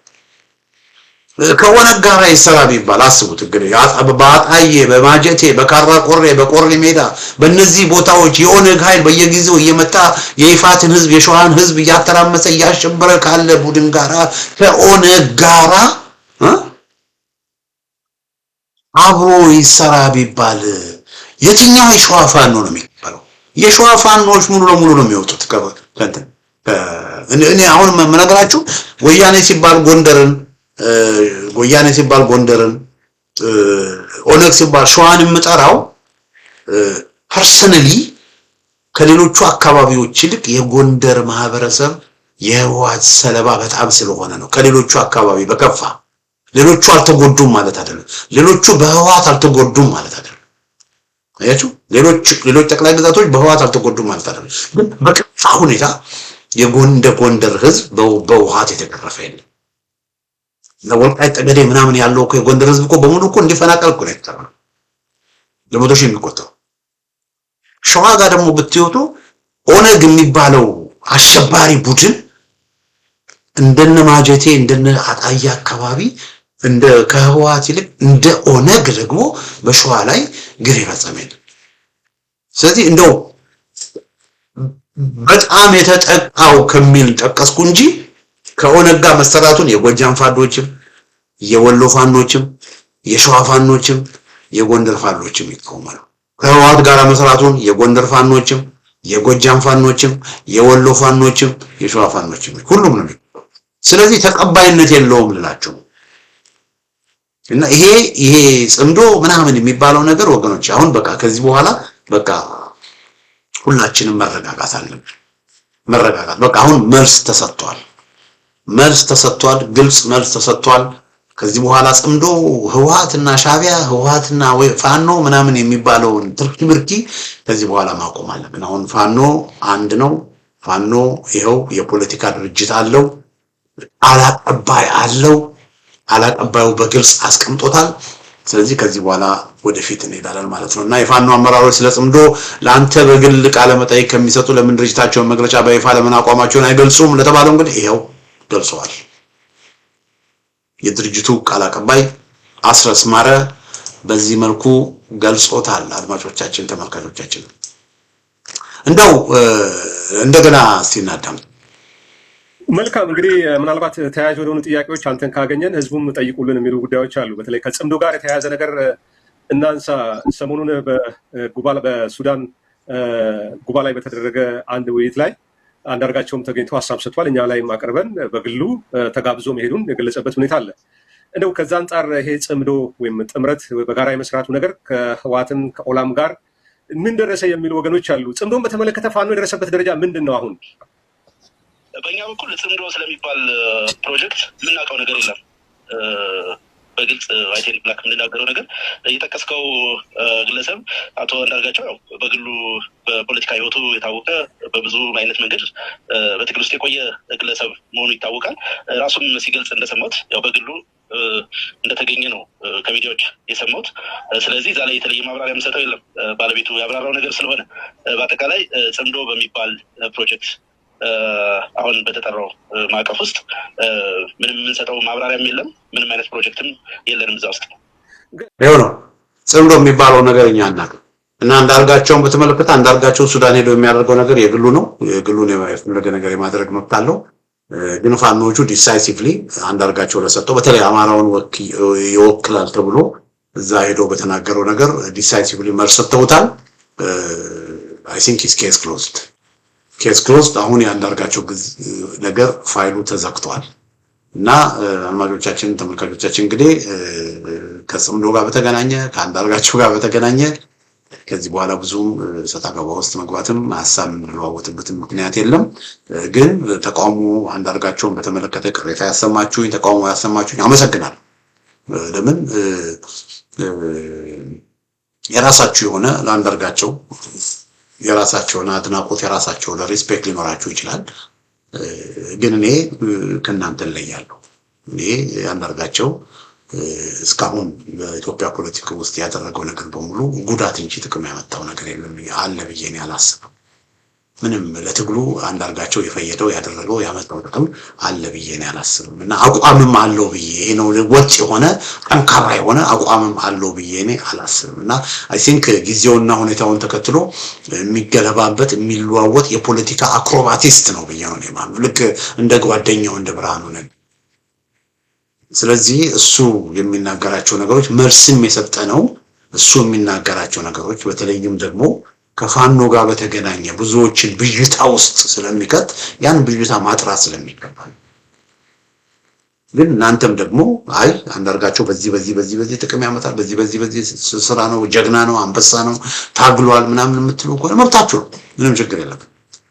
ከኦነግ ጋር ይሰራ ቢባል አስቡት እንግዲህ በአጣዬ በማጀቴ በካራ ቆሬ በቆሬ ሜዳ በእነዚህ ቦታዎች የኦነግ ኃይል በየጊዜው እየመጣ የይፋትን ህዝብ የሸዋን ህዝብ እያተራመሰ እያሸበረ ካለ ቡድን ጋራ ከኦነግ ጋራ አብሮ ይሰራ ቢባል የትኛው የሸዋ ፋኖ ነው የሚባለው? የሸዋ ፋኖች ሙሉ ለሙሉ ነው የሚወጡት እኔ አሁን መነግራችሁ ወያኔ ሲባል ጎንደርን ኦነግ ሲባል ሸዋን የምጠራው ፐርሰናሊ ከሌሎቹ አካባቢዎች ይልቅ የጎንደር ማህበረሰብ የህወሓት ሰለባ በጣም ስለሆነ ነው። ከሌሎቹ አካባቢ በከፋ ሌሎቹ አልተጎዱም ማለት አይደለም። ሌሎቹ በህወሓት አልተጎዱም ማለት አይደለም። አያችሁ፣ ሌሎች ጠቅላይ ግዛቶች በህወሓት አልተጎዱም ማለት አይደለም። ግን በከፋ ሁኔታ የጎንደር ህዝብ በህወሓት የተቀረፈ የለም። ለወልቃይት ጠገዴ ምናምን ያለው እኮ የጎንደር ህዝብ እኮ በሙሉ እኮ እንዲፈናቀል እኮ ነው የተሰራው፣ ለመቶ ሺህ የሚቆጠሩ። ሸዋ ጋር ደግሞ ብትወጡ ኦነግ የሚባለው አሸባሪ ቡድን እንደነ ማጀቴ እንደነ አጣዬ አካባቢ እንደ ከህወሓት ይልቅ እንደ ኦነግ ደግሞ በሸዋ ላይ ግፍ ይፈጸማል። ስለዚህ እንደው በጣም የተጠቃው ከሚል ጠቀስኩ እንጂ ከኦነግ ጋር መሰራቱን የጎጃም ፋኖችም የወሎ ፋኖችም የሸዋ ፋኖችም የጎንደር ፋኖችም ይቆማሉ። ከህወሓት ጋር መሰራቱን የጎንደር ፋኖችም የጎጃም ፋኖችም የወሎ ፋኖችም የሸዋ ፋኖችም ሁሉም ነው። ስለዚህ ተቀባይነት የለውም ልላችሁ እና ይሄ ጽምዶ ምናምን የሚባለው ነገር ወገኖች አሁን በቃ ከዚህ በኋላ በቃ ሁላችንም መረጋጋት አለብን። መረጋጋት በቃ አሁን መልስ ተሰጥቷል፣ ግልጽ መልስ ተሰጥቷል። ከዚህ በኋላ ጽምዶ ህወሓትና ሻዕቢያ ህወሓትና ፋኖ ምናምን የሚባለውን ትርኪ ብርኪ ከዚህ በኋላ ማቆም አለብን። አሁን ፋኖ አንድ ነው። ፋኖ ይኸው የፖለቲካ ድርጅት አለው፣ አላቀባይ አለው። አላቀባዩ በግልጽ አስቀምጦታል። ስለዚህ ከዚህ በኋላ ወደፊት እንሄዳለን ማለት ነው እና የፋኖ አመራሮች ስለ ጽምዶ ለአንተ በግል ቃለ መጠይቅ ከሚሰጡ ለምን ድርጅታቸውን መግለጫ በይፋ ለምን አቋማቸውን አይገልጹም ለተባለው እንግዲህ ይሄው ገልጸዋል። የድርጅቱ ቃል አቀባይ አስረስ ማረ በዚህ መልኩ ገልጾታል። አድማጮቻችን ተመልካቾቻችን እንደው እንደገና ሲናዳም መልካም እንግዲህ ምናልባት ተያያዥ ወደሆኑ ጥያቄዎች አንተን ካገኘን ህዝቡም ጠይቁልን የሚሉ ጉዳዮች አሉ። በተለይ ከጽምዶ ጋር የተያያዘ ነገር እናንሳ። ሰሞኑን በሱዳን ጉባ ላይ በተደረገ አንድ ውይይት ላይ አንዳርጋቸውም ተገኝቶ ሀሳብ ሰጥቷል። እኛ ላይም አቅርበን በግሉ ተጋብዞ መሄዱን የገለጸበት ሁኔታ አለ። እንደው ከዛ አንጻር ይሄ ጽምዶ ወይም ጥምረት በጋራ የመስራቱ ነገር ከህወሓትም ከኦላም ጋር ምን ደረሰ የሚሉ ወገኖች አሉ። ጽምዶን በተመለከተ ፋኖ የደረሰበት ደረጃ ምንድን ነው? አሁን በእኛ በኩል ጽምዶ ስለሚባል ፕሮጀክት የምናውቀው ነገር የለም። በግልጽ አይቴን ብላክ የምንናገረው ነገር የጠቀስከው ግለሰብ አቶ አንዳርጋቸው ያው በግሉ በፖለቲካ ህይወቱ የታወቀ በብዙ አይነት መንገድ በትግል ውስጥ የቆየ ግለሰብ መሆኑ ይታወቃል። ራሱም ሲገልጽ እንደሰማሁት ያው በግሉ እንደተገኘ ነው ከሚዲያዎች የሰማሁት። ስለዚህ እዛ ላይ የተለየ ማብራሪያ የምሰጠው የለም። ባለቤቱ ያብራራው ነገር ስለሆነ በአጠቃላይ ጽምዶ በሚባል ፕሮጀክት አሁን በተጠራው ማዕቀፍ ውስጥ ምንም የምንሰጠው ማብራሪያም የለም። ምንም አይነት ፕሮጀክትም የለንም እዛ ውስጥ። ይኸው ነው ጽምዶ የሚባለው ነገር እኛ አናውቅም እና አንዳርጋቸውን በተመለከተ አንዳርጋቸው ሱዳን ሄዶ የሚያደርገው ነገር የግሉ ነው። የግሉን የፈለገ ነገር የማድረግ መብት አለው። ግን ፋኖቹ ዲሳይሲቭሊ አንዳርጋቸው ለሰጠው በተለይ አማራውን ይወክላል ተብሎ እዛ ሄዶ በተናገረው ነገር ዲሳይሲቭሊ መልስ ሰጥተውታል። አይ ቲንክ ኢትስ ኬስ ክሎዝድ አሁን የአንዳርጋቸው ነገር ፋይሉ ተዘግቷል እና አድማጮቻችን ተመልካቾቻችን እንግዲህ ከጽምዶ ጋር በተገናኘ ከአንዳርጋቸው ጋር በተገናኘ ከዚህ በኋላ ብዙም ሰጣ ገባ ውስጥ መግባትም ሐሳብ የምንለዋወጥበትም ምክንያት የለም። ግን ተቃውሞ አንዳርጋቸውን በተመለከተ ቅሬታ ያሰማችሁኝ ተቃውሞ ያሰማችሁኝ አመሰግናለሁ። ለምን የራሳችሁ የሆነ ለአንዳርጋቸው የራሳቸውን አድናቆት የራሳቸውን ሪስፔክት ሊኖራችሁ ይችላል። ግን እኔ ከእናንተ ለያለሁ። እኔ አንዳርጋቸው እስካሁን በኢትዮጵያ ፖለቲካ ውስጥ ያደረገው ነገር በሙሉ ጉዳት እንጂ ጥቅም ያመጣው ነገር የለም አለ ብዬ እኔ አላስብም። ምንም ለትግሉ አንዳርጋቸው የፈየደው ያደረገው ያመጣው ጥቅም አለ ብዬ እኔ አላስብም እና አቋምም አለው ብዬ ይሄ ነው ወጥ የሆነ ጠንካራ የሆነ አቋምም አለው ብዬ እኔ አላስብም እና አይ ቲንክ ጊዜውና ሁኔታውን ተከትሎ የሚገለባበት የሚለዋወጥ የፖለቲካ አክሮባቲስት ነው ብዬ ነው ማለት ልክ እንደ ጓደኛው እንደ ብርሃኑ ነኝ። ስለዚህ እሱ የሚናገራቸው ነገሮች መልስም የሰጠ ነው። እሱ የሚናገራቸው ነገሮች በተለይም ደግሞ ከፋኖ ጋር በተገናኘ ብዙዎችን ብዥታ ውስጥ ስለሚከት ያን ብዥታ ማጥራት ስለሚገባ ግን እናንተም ደግሞ አይ አንዳርጋቸው በዚህ ጥቅም ያመጣል በዚህ ስራ ነው ጀግና ነው አንበሳ ነው ታግሏል ምናምን የምትሉ ከሆነ መብታችሁ ነው። ምንም ችግር የለም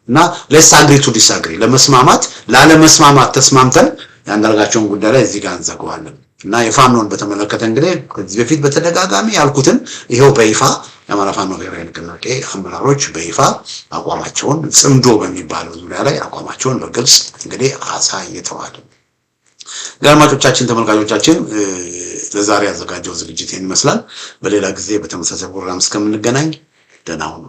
እና ሌትስ አግሪ ቱ ዲስአግሪ ለመስማማት ላለመስማማት ተስማምተን የአንዳርጋቸውን ጉዳይ ላይ እዚህ ጋር እንዘጋዋለን እና የፋኖን በተመለከተ እንግዲህ ከዚህ በፊት በተደጋጋሚ ያልኩትን ይሄው በይፋ የአማራ ፋኖ ብሔራዊ ንቅናቄ አመራሮች በይፋ አቋማቸውን ጽምዶ በሚባለው ዙሪያ ላይ አቋማቸውን በግልጽ እንግዲህ አሳይተዋል። አድማጮቻችን ተመልካቾቻችን ለዛሬ ያዘጋጀው ዝግጅት ይመስላል። በሌላ ጊዜ በተመሳሳይ ፕሮግራም እስከምንገናኝ ደህና ሁኑ።